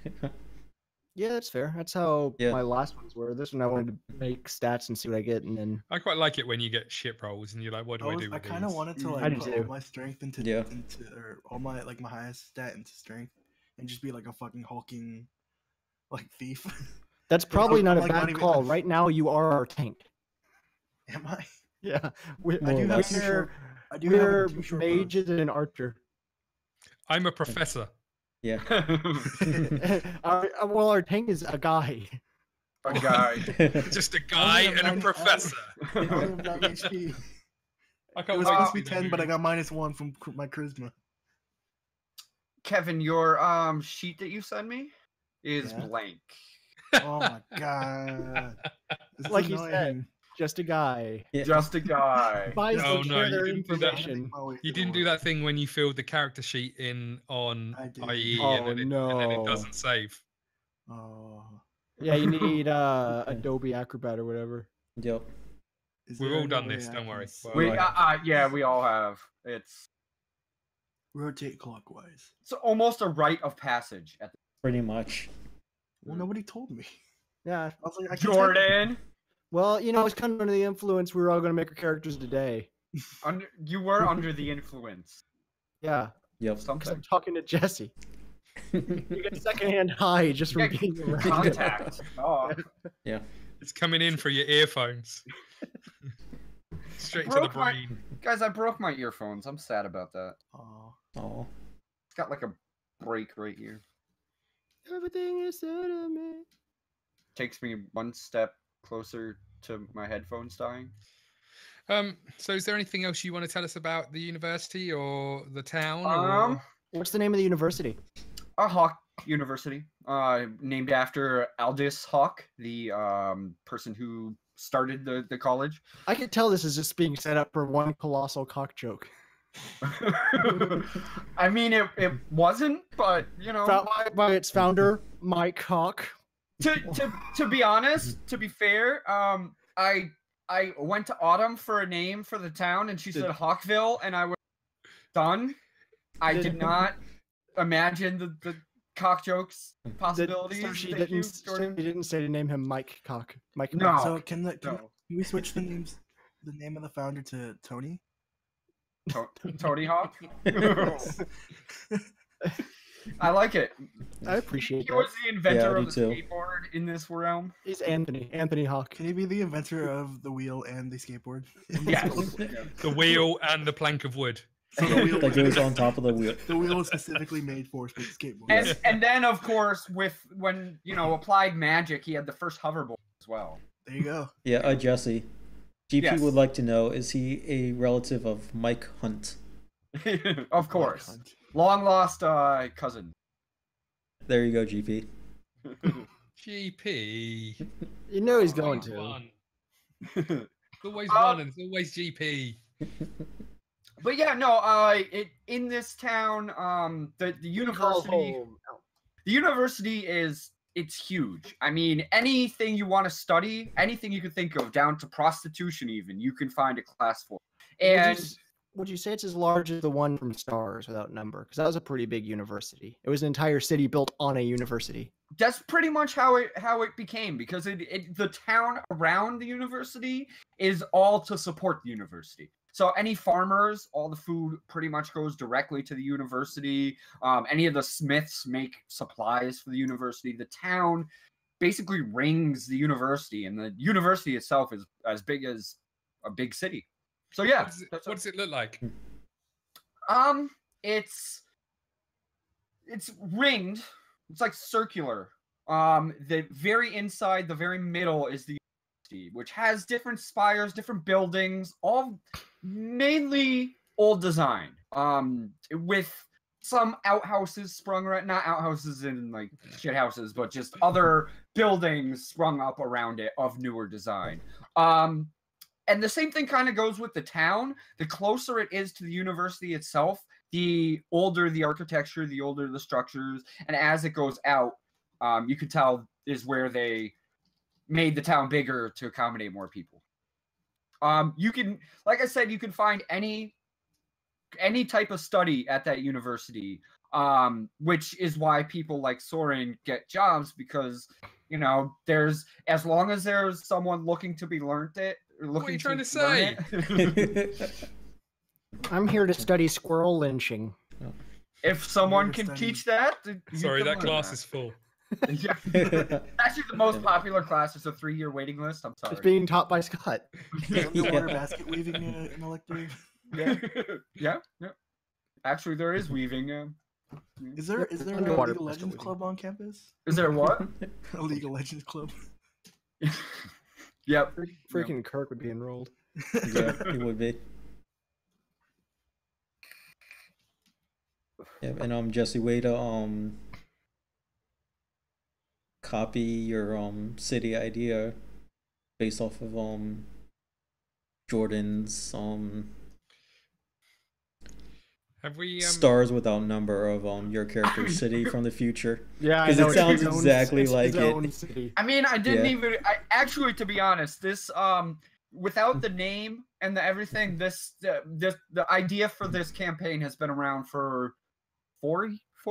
Yeah, that's fair. That's how Yeah. my last ones were. This one I wanted to make stats and see what I get, and then I quite like it when you get shit rolls and you're like, what do I do I with kind of these? wanted to I like do put too. all my strength into Yeah. or all my like my highest stat into strength and just be like a fucking hulking like thief. that's probably not a like, not bad even- call. Right now, you are our tank. Am I? Yeah, we, More or do have less. two short- I do we're have two short bows. mages and an archer. I'm a professor. Yeah. Our tank is a guy. A guy. Just a guy have and a 9 professor. I have 9 HP. I It can't was wait supposed to to be see the 10, but I movie. got -1 from my charisma. Kevin, your sheet that you sent me is Yeah. blank. Oh my god. This is Like you said, annoying. Just a guy. Yeah. Just a guy. Buys No, the no, you their didn't do that. information. Oh, wait, You it didn't do works. that thing when you filled the character sheet in on I did. IE Oh, and, then and then it no. doesn't save. Oh. Yeah, you need Adobe Acrobat or whatever. Yep. Is We've there all any done way this, I don't can worry. see- Well, We Right. yeah, we all have. It's Rotate clockwise. It's almost a rite of passage. Pretty much. Well, nobody told me. Yeah. I was like, I can type Jordan, Well, you know, it's kind of under the influence. We were all going to make our characters today. you were under the influence. Yeah. Yep. Because I'm Something. talking to Jesse. You get secondhand high just from Yeah, being around. contact. Oh. Yeah. It's coming in for your earphones. Straight to the Broke my- brain. Guys, I broke my earphones. I'm sad about that. Aw. Oh. It's got like a break right here. Everything you said to me. Takes me one step closer to my headphones dying. So is there anything else you want to tell us about the university or the town? What's the name of the university? A Hawk University, named after Aldous Hawk, the person who started the college. I can tell this is just being set up for one colossal cock joke. I mean, it wasn't, but you know, By its founder, Mike Hawk. to be honest, to be fair, I went to Autumn for a name for the town, and she said Hawkville, and I was done. I did not imagine the cock jokes possibilities. So she Thank you, didn't. Jordan. She didn't say to name him Mike Cock. Mike. No. Cock. So can No. we switch the name of the founder to Tony? Tony Hawk. I like it. I appreciate He that. was the inventor Yeah, of me the too. skateboard in this realm. He's Anthony Hawk. Can he be the inventor of the wheel and the skateboard? Yes. The wheel and the plank of wood. So the wheel, That goes on top of the wheel. the wheel was specifically made for skateboards. And then of course when applied magic, he had the first hoverboard as well. There you go. Yeah, Jesse. GP Yes. would like to know, is he a relative of Mike Hunt? Of course. Long lost cousin. There you go, GP. GP. You know he's going Always to. one. It's always one, and it's always GP. But yeah, no, in this town, the university the university it's huge. I mean, anything you want to study, anything you could think of, down to prostitution even, you can find a class for. And Would you say it's as large as the one from Stars Without Number? Because that was a pretty big university. It was an entire city built on a university. that's pretty much how it became, because the town around the university is all to support the university. So any farmers, all the food pretty much goes directly to the university. Any of the smiths make supplies for the university. The town basically rings the university, and the university itself is as big as a big city. So yeah, What does it look like? it's ringed. It's like circular. The very inside, the very middle is the university, which has different spires, different buildings, all mainly old design. With some outhouses sprung around, not outhouses in like shit houses, but just other buildings sprung up around it of newer design. And the same thing kind of goes with the town. The closer it is to the university itself, the older the architecture, the older the structures, and as it goes out, you can tell is where they made the town bigger to accommodate more people. You can, like I said, you can find any type of study at that university, which is why people like Sorran get jobs, because there's, as long as there's someone looking to be learned it. What are you trying to say? I'm here to study squirrel lynching. If someone can teach that, Sorry, that class is full. Yeah. Actually, the most popular class is a 3-year waiting list. I'm sorry. It's being taught by Scott. Underwater basket weaving an elective. Yeah. Actually, there is weaving. Is there a Underwater League of basket Legends weaving. club on campus? Is there what? A League of Legends club. Yep. Freaking Kirk would be enrolled. Yeah, he would be. Yeah, and Jesse, way to copy your city idea based off of Jordan's Have we Stars Without Number of your character's city from the future. Yeah, I 'Cause know. it sounds It's his own- exactly it's like his it. own city. I mean, I didn't Yeah. even. Actually, to be honest, this without the name and everything. The idea for this campaign has been around for 4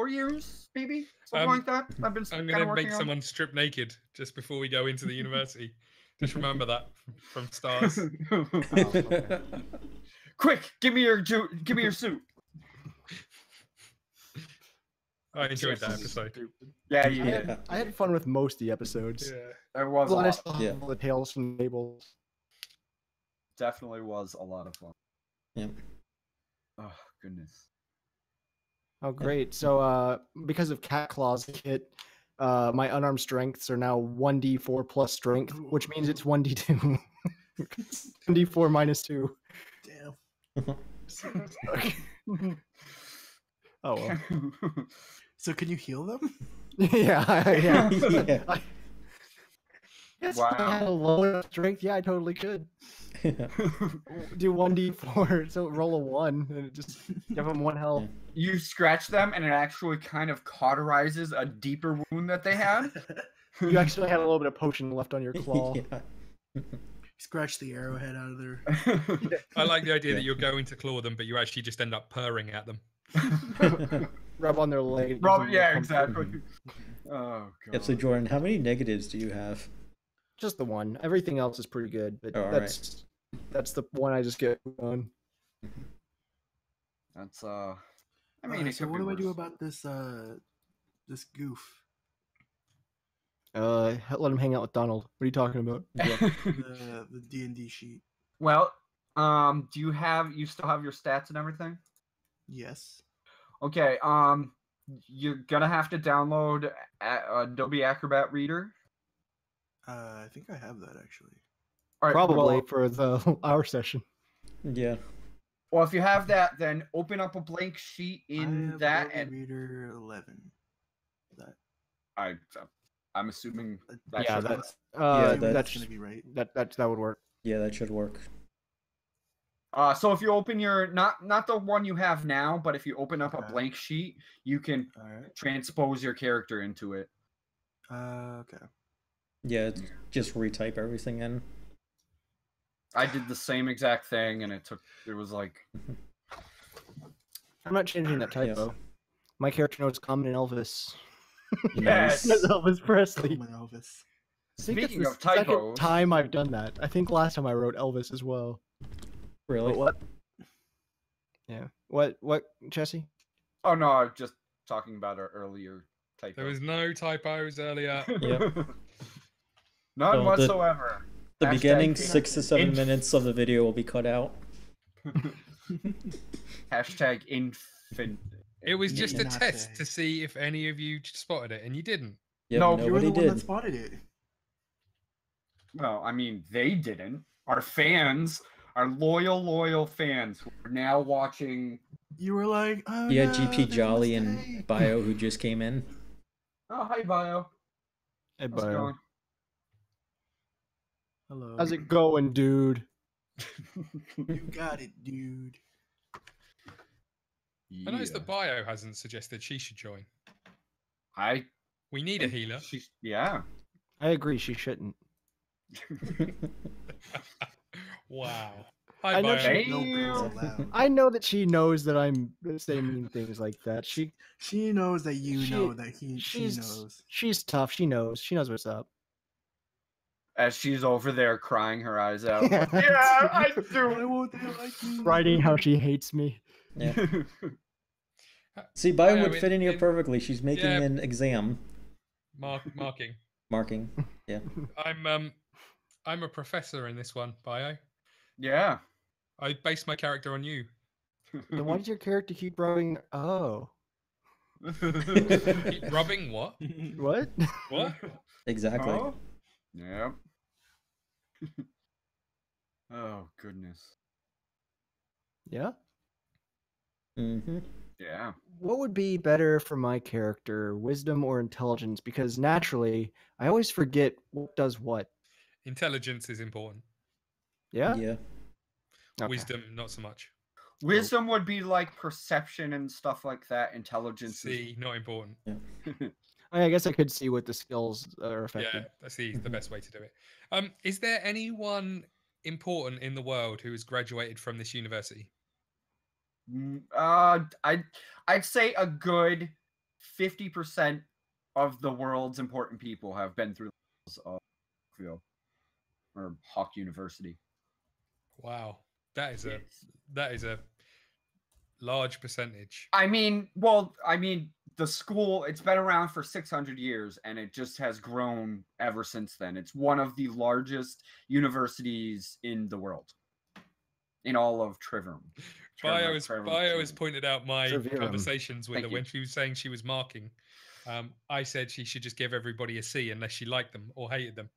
years, maybe something like that. I'm going to make someone strip naked just before we go into the university. Just remember that from Stars. Okay. Quick, give me your suit. I enjoyed that episode. Yeah, you did. I had fun with most of the episodes. Yeah. There was a Well, I lot. still have all the tales from Fables. Definitely was a lot of fun. Yep. Oh goodness. Oh, great. So, because of Cat Claw's kit, my unarmed strengths are now 1d4 plus strength, which means it's 1d2. 1d4 minus 2. Damn. Oh, well. So can you heal them? yeah. Yeah. Yes, Wow. if I had a low enough strength, yeah, I totally could. Do 1d4, so roll a 1, and just give them 1 health. You scratch them, and it actually kind of cauterizes a deeper wound that they had. You actually had a little bit of potion left on your claw. Yeah. Scratch the arrowhead out of their. I like the idea that you're going to claw them, but you actually just end up purring at them. Rub on their leg. Yeah, exactly. Oh god. Yep, so Jordan, how many negatives do you have? Just the one. Everything else is pretty good, but Oh, that's the one I just get on. That's I mean, So what do I do about this this goof? Let him hang out with Donald. What are you talking about? The D&D sheet. Well, do you still have your stats and everything? Yes. Okay, you're gonna have to download Adobe Acrobat Reader. I think I have that actually. All right, Probably well, for our session. Yeah. well, if you have that, then open up a blank sheet in I have that, Adobe and Reader 11. That. I'm assuming that Yeah, should that's that's gonna be right. that would work. Yeah, that should work. So if you open your not the one you have now, but if you open up a blank sheet, you can transpose your character into it. Okay. Yeah, just retype everything in. I did the same exact thing, and it was like. I'm not changing that typo. My character knows Common and Elvis. Yes. Elvis Presley. Common Elvis. Speaking of second typos, time I've done that. I think last time I wrote Elvis as well. Really? But what? Yeah. What, Jesse? oh no, I was just talking about our earlier typo. There was no typos earlier. Yep. None So whatsoever. The Hashtag beginning 6 to 7 inf- minutes of the video will be cut out. Hashtag infant. It was just a Genasi. test to see if any of you spotted it, and you didn't. Yep, No, You were the nobody one that did. spotted it. Well, I mean, they didn't. Our fans, our loyal fans, who are now watching. You were like, oh, Yeah, no, GP there's a Jolly and mistake. Bio who just came in. Oh, hi, Bio. Hey, How's it Bio. going? Hello. How's it going, dude? You got it, dude. I noticed that Bio hasn't suggested she should join. We need a healer. Yeah. I agree. She shouldn't. Wow. Hi, I know Bio. she- No girls Damn. allowed. I know that she knows that I'm saying mean things like that. She knows that you She- know that she she's knows. she's tough. She knows. She knows what's up. As she's over there crying her eyes out. Yeah. Yeah, I Why do. won't they like me? Writing how she hates me. Yeah. See, Bio Bio, would fit in here in- perfectly. She's making yeah. an exam. Marking. Marking. Yeah. I'm a professor in this one, Bio. Yeah. I based my character on you. Then why does your character keep rubbing? Oh, Keep rubbing what? what? What? Exactly. Oh? Yep. Oh goodness. Yeah. Mm-hmm. Yeah. What would be better for my character, wisdom or intelligence? Because naturally, I always forget what does what. Intelligence is important. Yeah. Yeah. Okay. Wisdom, not so much. Wisdom would be like perception and stuff like that. Intelligence is See, not important. I guess I could see what the skills are affected. Yeah, that's the best way to do it. Is there anyone important in the world who has graduated from this university? I'd say a good 50% of the world's important people have been through the halls of Hawk University. Wow, that is a large percentage. I mean, the school, it's been around for 600 years, and it just has grown ever since then. It's one of the largest universities in the world, in all of Triverm. Bio has pointed out my conversations with her when she was saying she was marking. I said she should just give everybody a C unless she liked them or hated them,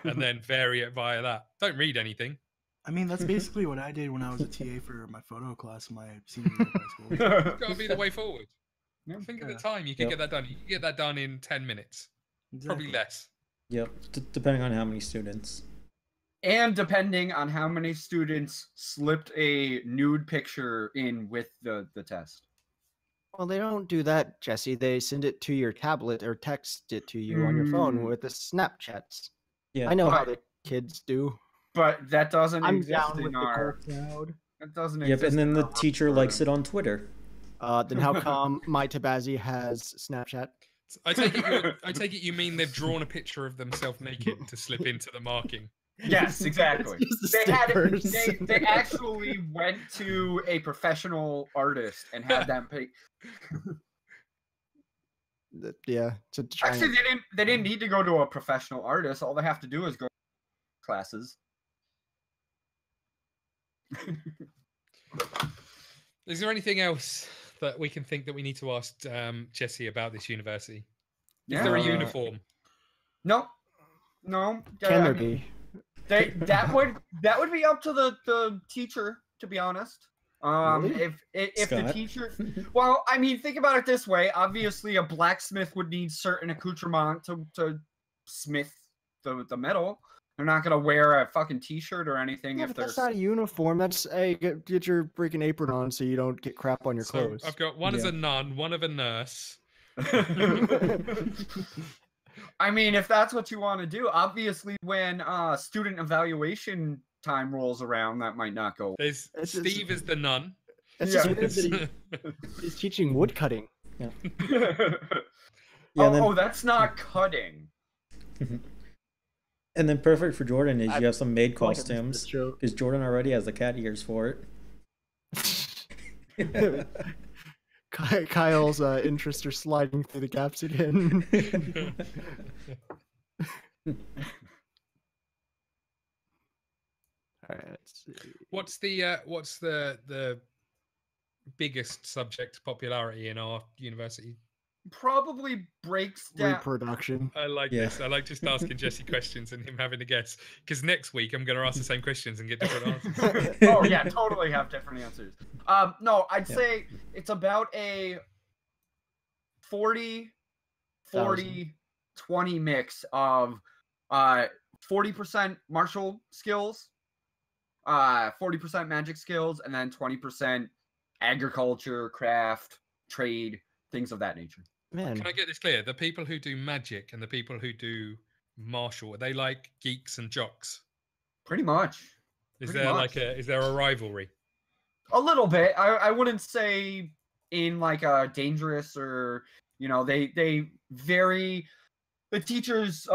and then vary it via that. Don't read anything. I mean, that's basically what I did when I was a TA for my photo class in my senior year of high school. It's got to be the way forward. Think of the time you could get that done. You could get that done in 10 minutes. Exactly. Probably less. Yep, depending on how many students. And depending on how many students slipped a nude picture in with the test. Well, they don't do that, Jesse. They send it to your tablet or text it to you on your phone with the Snapchats. Yeah, I know how the kids do. But that doesn't exist down in with our... the cloud. That doesn't exist. Yep, and then the teacher likes it on Twitter. Then how come my Tabaxi has Snapchat? I take it you mean they've drawn a picture of themselves naked to slip into the marking. Yes, exactly. They actually went to a professional artist and had them pay. Yeah. Actually, they didn't need to go to a professional artist. All they have to do is go to classes. Is there anything else that we can think that we need to ask Jesse about this university? Is there a uniform? No. Can there be? That would be up to the teacher, to be honest. Really? If the teacher, well, I mean, think about it this way. Obviously, a blacksmith would need certain accoutrement to smith the metal. They're not gonna wear a fucking t-shirt or anything. Yeah, but that's not a uniform. That's get your freaking apron on so you don't get crap on your clothes. I've got one as a nun, one of a nurse. I mean, if that's what you want to do, obviously, when student evaluation time rolls around, that might not go. Steve is the nun. He's teaching wood cutting. Yeah. That's not cutting. And then perfect for Jordan is you have some maid costumes because Jordan already has the cat ears for it. Kyle's interests are sliding through the gaps again. All right, let's see. What's the biggest subject popularity in our university? Probably breaks down reproduction. I like this. I like just asking Jesse questions and him having to guess. Because next week I'm going to ask the same questions and get different answers. Oh yeah, totally have different answers. No, I'd say it's about a 40-20 mix of 40% martial skills, 40% magic skills, and then 20% agriculture, craft, trade, things of that nature. Man, can I get this clear? The people who do magic and the people who do martial, are they like geeks and jocks? Pretty much. Is there a rivalry? A little bit. I wouldn't say in like a dangerous or they vary. The teachers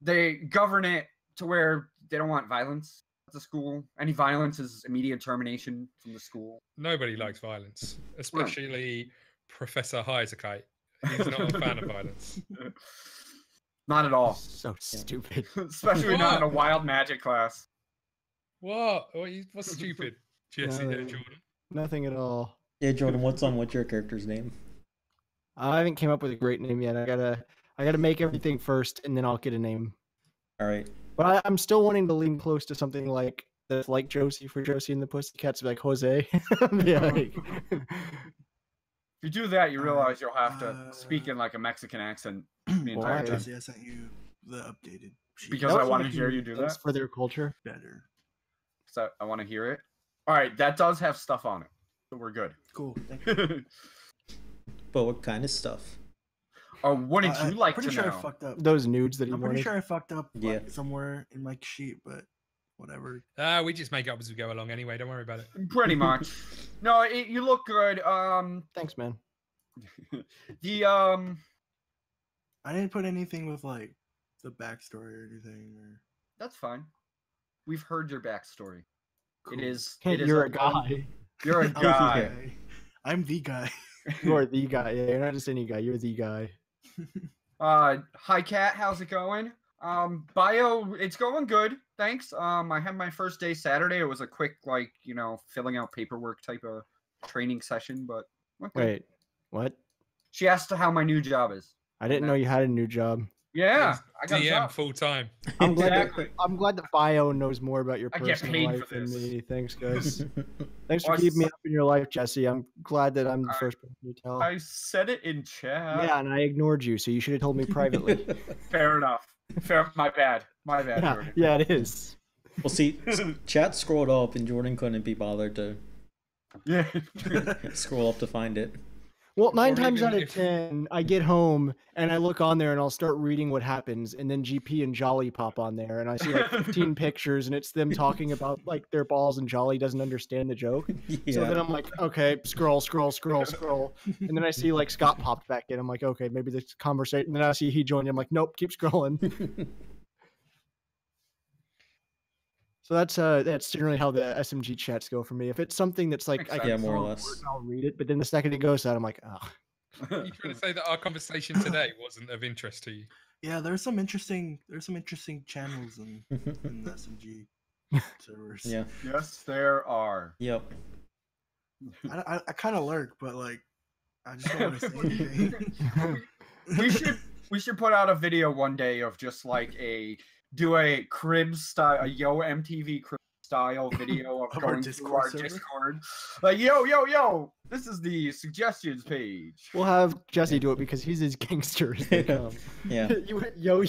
they govern it to where they don't want violence at the school. Any violence is immediate termination from the school. Nobody likes violence, especially Professor Hiasakyte. He's not a fan of violence. Not at all. So stupid. Especially not in a wild magic class. What? What's stupid? Jesse, Jordan. Nothing at all. Yeah, Jordan, what's your character's name? I haven't came up with a great name yet. I gotta make everything first, and then I'll get a name. All right. But I'm still wanting to lean close to something like Josie for Josie and the Pussycats, like Jose. If you do that, you realize you'll have to speak in like a Mexican accent the entire time. I sent you the updated sheet. Because I want to hear you do that. For their culture. Better. So I want to hear it. All right, that does have stuff on it. So we're good. Cool. Thank you. But what kind of stuff? Oh, what did you like to know? Pretty sure I fucked up. Those nudes that I'm pretty sure I fucked up somewhere in my sheet, but whatever. We just make up as we go along anyway. Don't worry about it. Pretty much. No, you look good. Thanks, man. The I didn't put anything with like the backstory or anything. Or... That's fine. We've heard your backstory. Cool. It is. You're a guy. You're a guy. I'm the guy. You are the guy. Yeah, you're not just any guy. You're the guy. Hi, Cat. How's it going? Bio, it's going good. Thanks. I had my first day Saturday. It was a quick, like, filling out paperwork type of training session, but okay. Wait, what? She asked how my new job is. I didn't know you had a new job. Yeah, I got a DM job. full time. I'm glad. Exactly. I'm glad that Bio knows more about your I get personal paid life for than this. me. Thanks, guys. Thanks for Well, keeping me up in your life, Jesse. I'm glad that I'm the first person to tell. I said it in chat. Yeah, and I ignored you, so you should have told me privately. Fair enough. Fair. My bad. My bad. Yeah, Jordan. yeah, it is. Well, see, chat scrolled up and Jordan couldn't be bothered to Yeah. scroll up to find it. Well, 9 Or times even out of if- 10, I get home and I look on there and I'll start reading what happens, and then GP and Jolly pop on there, and I see like 15 pictures, and it's them talking about like their balls, and Jolly doesn't understand the joke. Yeah. So then I'm like, okay, scroll, and then I see like Scott popped back in. I'm like, okay, maybe this conversation. And then I see he joined. I'm like, nope, keep scrolling. So that's generally how the SMG chats go for me. If it's something that's like, I Makes can sense. Yeah, more or follow less. it, I'll read it. But then the second it goes out, I'm like, oh. You trying to say that our conversation today wasn't of interest to you? Yeah, there's some interesting channels in the SMG servers. Yeah. Yes, there are. Yep. I kind of lurk, but like, I just don't want to say anything. We should put out a video one day of just like do a Cribs style, a Yo MTV Cribs style video of Of our going to Discord our server? Discord. Like, yo, this is the suggestions page. We'll have Jesse do it because he's as gangster as they come. Yeah. You went yo.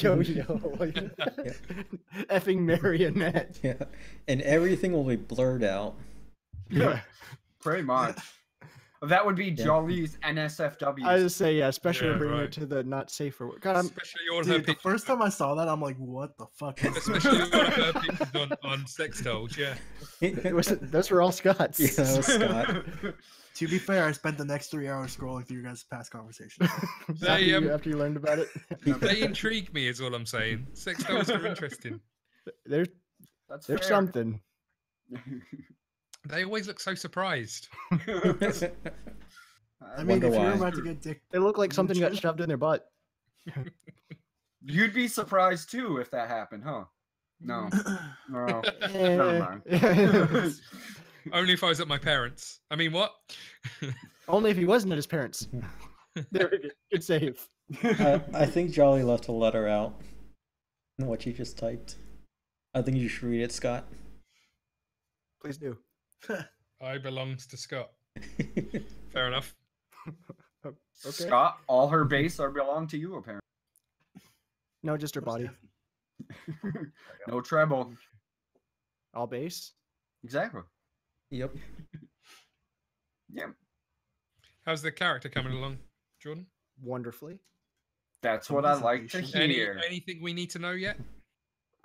Effing marionette. Yeah. And everything will be blurred out. Yeah. Pretty much. That would be Jolly's NSFW. I just say, yeah, especially Yeah, bringing right. it to the not safe for work. God, I'm, Especially all her Dude, the pictures. first time I saw that, I'm like, what the fuck? Is Especially all of her pictures on sex dolls. Yeah. those were all Scott's. Yeah, that was Scott. To be fair, I spent the next 3 hours scrolling through your guys' past conversations. They, after you learned about it. They intrigue me, is all I'm saying. Sex dolls are interesting. There's That's there's fair. something. They always look so surprised. I mean, Wonder if you're why. about to get dick, They look like something got Mooches? shoved in their butt. You'd be surprised too if that happened, huh? No. No. Eh. mind. Only if I was at my parents'. I mean, what? Only if he wasn't at his parents. There we go. Good save. I think Jolly left a letter out in what you just typed. I think you should read it, Scott. Please do. I belongs to Scott. Fair enough. Okay. Scott, all her base are belong to you apparently. No, just her body. No treble. All base. Exactly. Yep. Yeah. How's the character coming along, Jordan? Wonderfully. That's what I like to hear. Anything we need to know yet?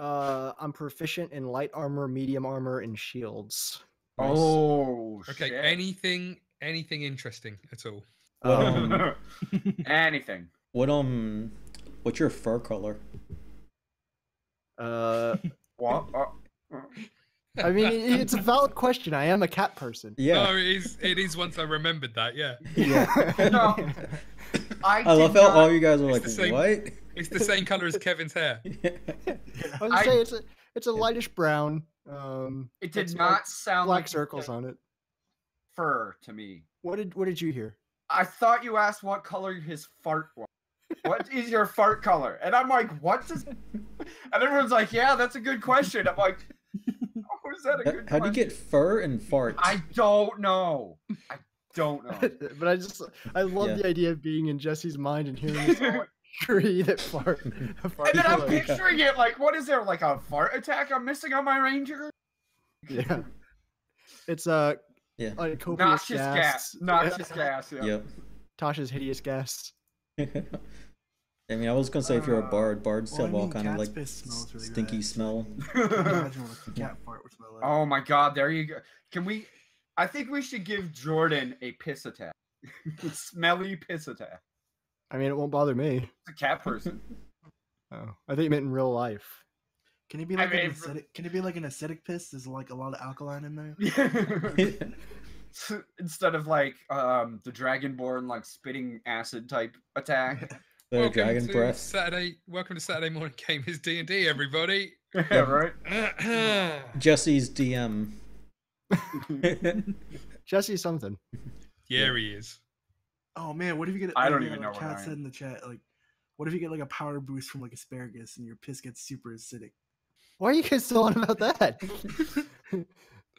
I'm proficient in light armor, medium armor, and shields. Oh, Okay, shit. anything interesting at all? Anything. What's your fur color? What? I mean, it's a valid question. I am a cat person. Yeah. Oh, it is once I remembered that, yeah. Yeah. No. I love how all you guys were like, the same- what? It's the same color as Kevin's hair. I was gonna say it's a lightish brown. It did it's not like sound black like circles on it. fur to me. What did you hear? I thought you asked what color his fart was. What is your fart color? And I'm like, what does? And everyone's like, yeah, that's a good question. I'm like, how is that a good How do you question? get fur and fart? I don't know. I don't know. But I love Yeah. the idea of being in Jesse's mind and hearing this tree that fart. And then I'm color. picturing it like, what is there, like a fart attack I'm missing on my ranger? Yeah. It's Yeah. a copious Noxious gas. gas. Noxious gas. Yeah. Yep. Tasha's hideous gas. I mean, I was gonna say if you're a bard, bards well, I have all mean, kind of cat's like piss smells really stinky bad, so smell. I mean, imagine what a cat fart would smell like. Oh my god, there you go. Can we? I think we should give Jordan a piss attack. Smelly piss attack. I mean, it won't bother me. It's a cat person. Oh, I think you meant in real life. Can it be like an acidic? Can it be like an acidic piss? There's like a lot of alkaline in there. Instead of like the Dragonborn like spitting acid type attack. The dragon breath. Welcome to Saturday morning gamers D&D, everybody. Yeah, right. Jesse's DM. Jesse something. Yeah, he is. Oh man, what if you get? I don't even know what what I Kat said am. in the chat. Like, what if you get like a power boost from like asparagus and your piss gets super acidic? Why are you guys still on about that?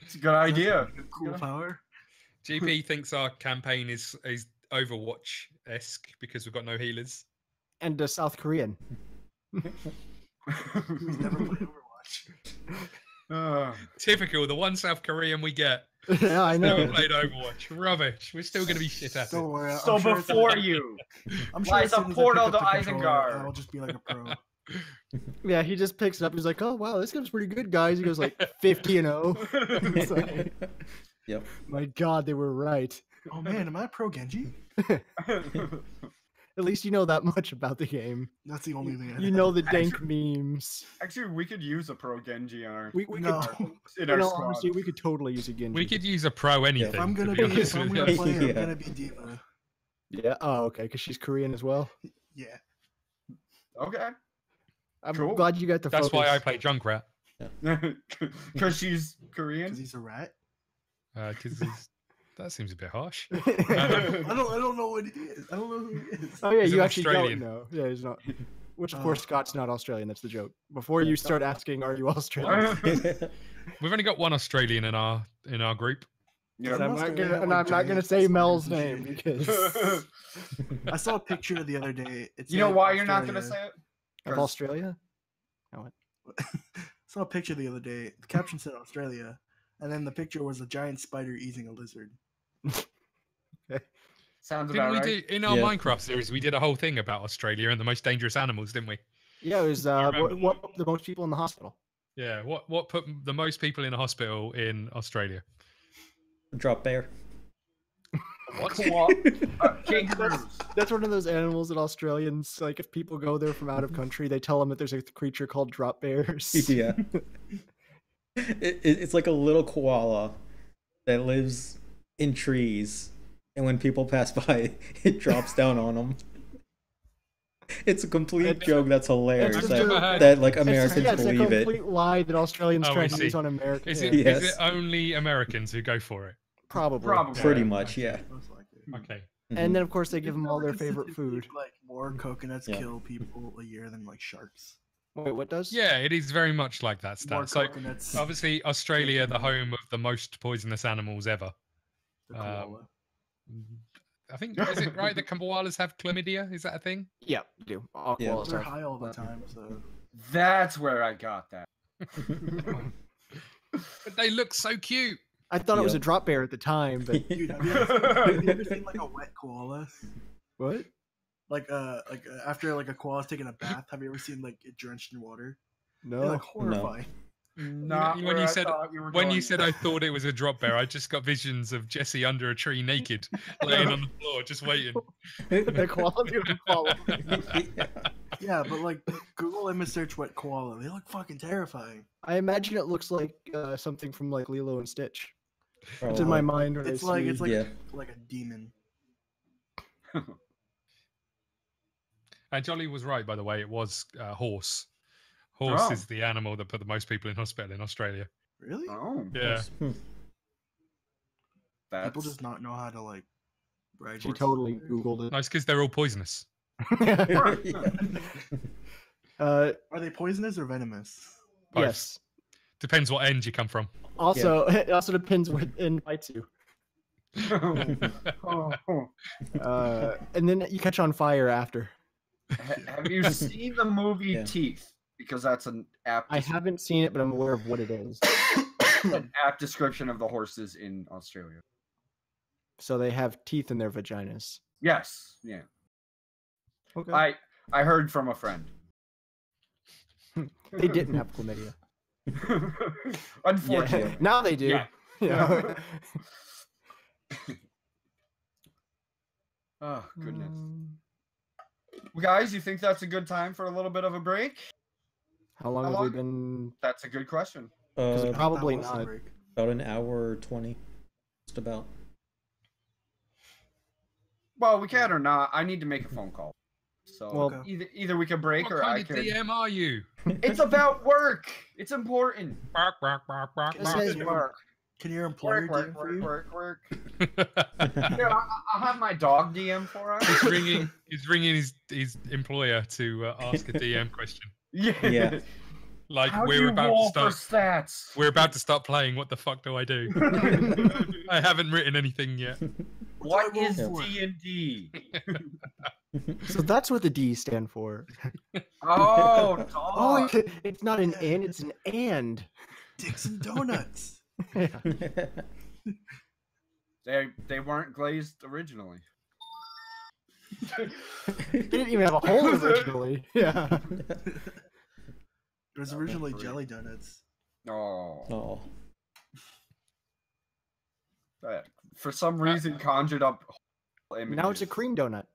It's a good idea. Cool power. GP thinks our campaign is Overwatch-esque because we've got no healers. And South Korean. Who's never played Overwatch? Typical, the one South Korean we get. Yeah, I Never know. played Overwatch. Rubbish. We're still going to be shit at it. Don't worry. So I'm sure before you, I'm sure lies as a soon as I portal pick up to the controller, Isengard. I'll just be like a pro. Yeah, he just picks it up. He's like, "Oh wow, this game's pretty good, guys." He goes like 50-0. It's like, Yep. my God, they were right. Oh man, am I a pro Genji? At least you know that much about the game. That's the only thing. You know the dank memes. Actually, we could use a pro Genji on our, We No. in in our all squad. honesty, we could totally use a Genji. We could use a pro anything. If I'm gonna to be, be honest if I'm with gonna you. play, Yeah. I'm gonna be diva. Yeah. Oh, okay. Because she's Korean as well. Yeah. Okay. I'm Cool. glad you got the. That's why I focus. play Junkrat. Because she's Korean. Because he's a rat. Because that seems a bit harsh. I don't know what he is. I don't know who he is. Oh yeah, He's you an actually Australian. don't know. Yeah, he's not. Which of course Scott's not Australian. That's the joke. Before you start asking, "Are you Australian?" We've only got one Australian in our group. Yeah. And I'm Must not have gonna, had, and like, I'm not gonna giant say spiders Mel's and name shit. because I saw a picture the other day. It You know said why you're not gonna Australia. say it? of Australia. Saw a picture the other day. The caption said Australia, and then the picture was a giant spider eating a lizard. Sounds Didn't about we right. do in our Yeah. Minecraft series? We did a whole thing about Australia and the most dangerous animals, didn't we? Yeah, it was remember what put the most people in the hospital. Yeah. What put the most people in a hospital in Australia? Drop bear. Kangaroos. That's one of those animals that Australians like. If people go there from out of country, they tell them that there's a creature called drop bears. Yeah. It's like a little koala that lives in trees, and when people pass by, it drops down on them. It's a complete joke that's hilarious it's that, just- that like Americans it's a believe it. complete lie that Australians Oh, try I to see. use on Americans. Is it Yes. is it only Americans who go for it? Probably. Probably. Pretty Yeah, much, okay. yeah. Most likely. Okay. And then of course they give them all their favorite food. Like more coconuts Yeah. kill people a year than like sharks. Wait, what does? Yeah, it is very much like that More stat. So coconuts. obviously Australia, the home of the most poisonous animals ever. The koala. I think is it right that koalas have chlamydia? Is that a thing? Yeah, we do. All Yeah. koalas They're have- high all the time, so That's where I got that. But they look so cute. I thought it was a Yep. drop bear at the time, but dude, have you ever seen like a wet koala? what? Like after like a koala's taking a bath, have you ever seen like it drenched in water? No. They're like horrifying. Not when where you I said thought you were when you going. said I thought it was a drop bear, I just got visions of Jesse under a tree naked, laying on the floor, just waiting. The koala's gonna follow me. Yeah, but like Google image search wet koala. They look fucking terrifying. I imagine it looks like something from like Lilo and Stitch. It's in Oh, my mind when It's I like see. it's like Yeah. like a demon. And Jolly was right, by the way. It was horse. Horse Oh. is the animal that put the most people in hospital in Australia. Really? Oh, Yeah. that's People just not know how to like ride She horses. totally Googled No, it's because they're all poisonous. it. Are they poisonous or venomous? Both. Yes. Depends what end you come from. Also, it also depends what end bites you. And then you catch on fire after. Have you seen the movie Yeah. Teeth? Because that's an apt, I haven't seen it, but I'm aware of what it is. an apt description of the horses in Australia. So they have teeth in their vaginas. Yes, yeah. Okay. I heard from a friend. They didn't have chlamydia. Unfortunately. Yeah. Now they do. Yeah. Yeah. Oh, goodness. Well, guys, you think that's a good time for a little bit of a break? How long have we been? That's a good question. Probably not. About an hour 20. Just about. Well, we can or not. I need to make a phone call. So Well, either we can break What or I kind can. of DM are you? It's about work. It's important. Bark, bark, bark, bark, This is bark. work. Can your employer Work, DM for you? work. Here, I'll have my dog DM for us. He's ringing his employer to ask a DM question. Yeah. Like How do we're you about roll to for start. stats? We're about to start playing. What the fuck do I do? I haven't written anything yet. What is for? D&D? So that's what the D stand for. Oh, Oh, dog. it's not an and, it's an and. Dicks and donuts. Yeah. They weren't glazed originally. They didn't even have a hole originally. Yeah. It was originally jelly donuts. Oh. Oh. That, for some reason, conjured up. Now it's a cream donut.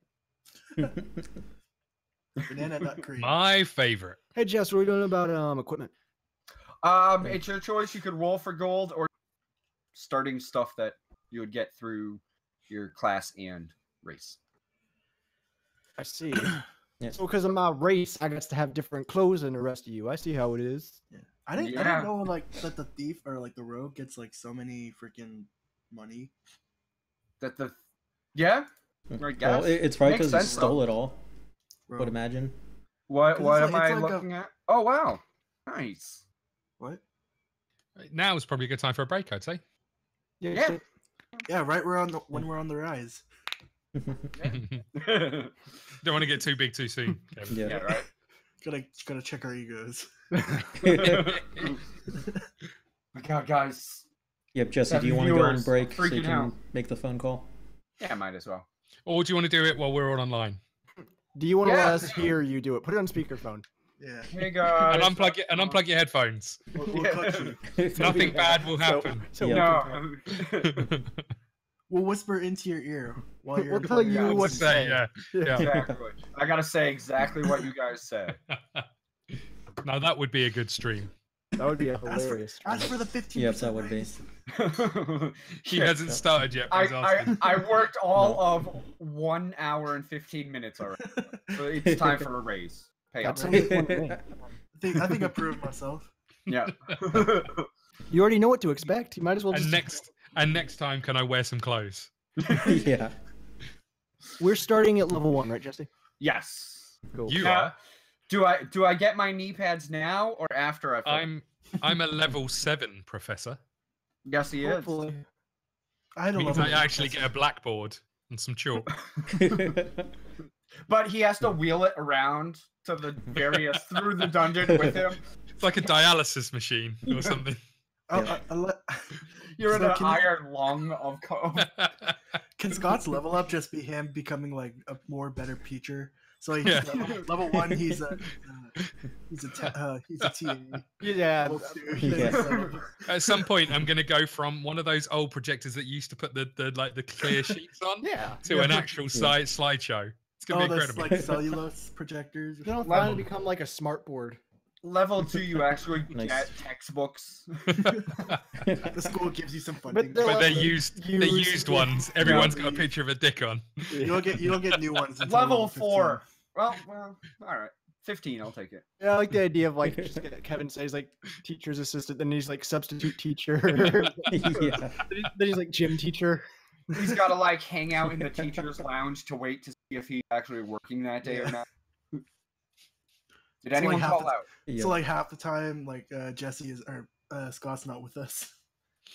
Banana nut cream. My favorite. Hey Jess, what are we doing about equipment? It's your choice. You could roll for gold or starting stuff that you would get through your class and race. I see. Yeah. So because of my race, I got to have different clothes than the rest of you. I see how it is. Yeah. I didn't Yeah. know like that the thief or like the rogue gets like so many freaking money. That the I guess. Well, it's probably Makes because he sense, stole though. it all. Rogue. Would imagine. What 'Cause what it's am like- I it's like a- looking at? Oh wow, nice. What? Now is probably a good time for a break, I'd say. Yeah. Yeah, right. When we're on the rise. Don't want to get too big too soon. Kevin. Yeah. Yeah, right. Gotta check our egos. My God, guys. Yep, Jesse, do 7 you want to go on viewers break so you freaking can out. make the phone call? Yeah, might as well. Or do you want to do it while we're all online? Do you want to Yeah. let us hear you do it? Put it on speakerphone. Yeah. Hey guys. And unplug your headphones. We'll Yeah. cut you. Nothing bad will happen. So Yeah. No. We'll whisper into your ear while you're. We'll tell you Yeah, what to to say, say. yeah. Yeah. Exactly. I gotta say exactly what you guys said. Now that would be a good stream. That would be a Ask hilarious. for the 15%. Yep, that would be. He hasn't started yet. But he's asking. I worked all of 1 hour and 15 minutes already. So it's time for a raise. Pay up. That sounds fun to me. I think I proved myself. Yeah. You already know what to expect. You might as well just. And next time, can I wear some clothes? Yeah. We're starting at level 1, right, Jesse? Yes. Cool. You Now, are. do I get my knee pads now or after I? I'm a level 7 professor. Yes, he is. Hopefully. I had a Means level I actually get a blackboard and some chalk. But he has to wheel it around to the various through the dungeon with him. It's like a dialysis machine or something. You're in So an can- iron lung of. Can Scott's level up just be him becoming like a more better teacher? So like, Yeah. level 1, he's a TA. Yeah. Level 2, Yeah. At some point, I'm going to go from one of those old projectors that used to put the clear sheets on Yeah. to an actual slideshow. It's going to be those incredible. like cellulose projectors. Then I'll finally become like a smart board. Level 2, you actually Nice. get textbooks. The school gives you some funding. they're But they're like used ones. Everyone's got a picture of a dick on. You don't get new ones. until Level 15. 4. Well, all right. 15, I'll take it. Yeah, I like the idea of like just Kevin says like teacher's assistant, then he's like substitute teacher. Yeah. Then he's like gym teacher. He's got to like hang out in the teacher's lounge to wait to see if he's actually working that day or not. Did So, anyone like, half call the- out? Yeah. So like half the time, like Jesse is or Scott's not with us.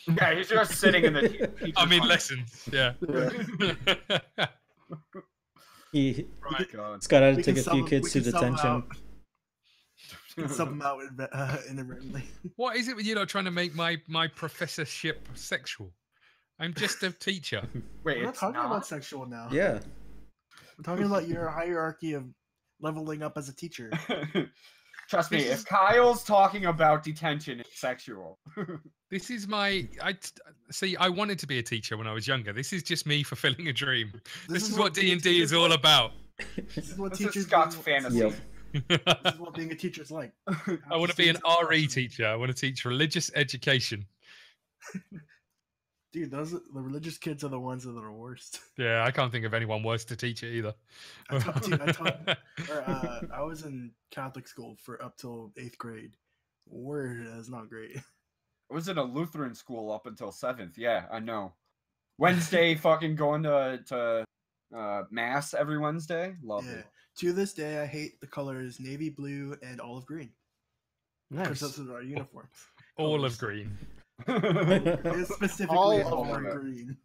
Yeah, he's just sitting in the teacher's I mean, lounge. lessons. Yeah. He, Right. God. Scott had to We take can a sub few him- kids we to can sub him detention. out. We can sub him out inadvertently. What is it with you lot trying to make my professorship sexual? I'm just a teacher. Wait, We're not it's talking not? about sexual now. Yeah. We're talking about your hierarchy of leveling up as a teacher. Trust me, if Kyle's talking about detention, it's sexual. This is my. I wanted to be a teacher when I was younger. This is just me fulfilling a dream. This is what D&D is all about. This is what This teachers is Scott's do. fantasy. Yep. This is what being a teacher's like. I want to be an RE teacher. I want to teach religious education. Dude, the religious kids are the ones that are worst. Yeah, I can't think of anyone worse to teach it either. I was in Catholic school for up till 8th grade. Word, that's not great. I was in a Lutheran school up until 7th. Yeah, I know. Wednesday, fucking going to mass every Wednesday. Love it. To this day, I hate the colors navy blue and olive green. Because those are our uniforms. Olive green. It's specifically All olive green.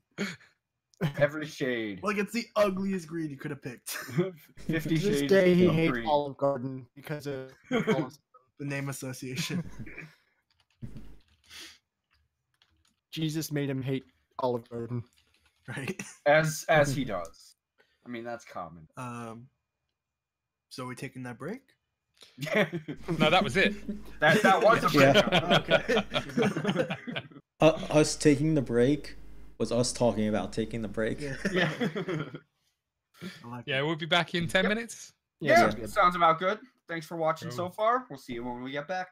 Every shade. Like, it's the ugliest green you could have picked. 50 To this shades day, he of hates green. Olive Garden because of The name association. Jesus made him hate Olive Garden. Right? As he does. I mean, that's common. So we taking that break? No, that was it. That was a break. Yeah. Okay. Us taking the break was us talking about taking the break. Yeah. I like Yeah, it. we'll be back in 10 minutes. Yeah, sounds good. sounds about good. Thanks for watching Cool. so far. We'll see you when we get back.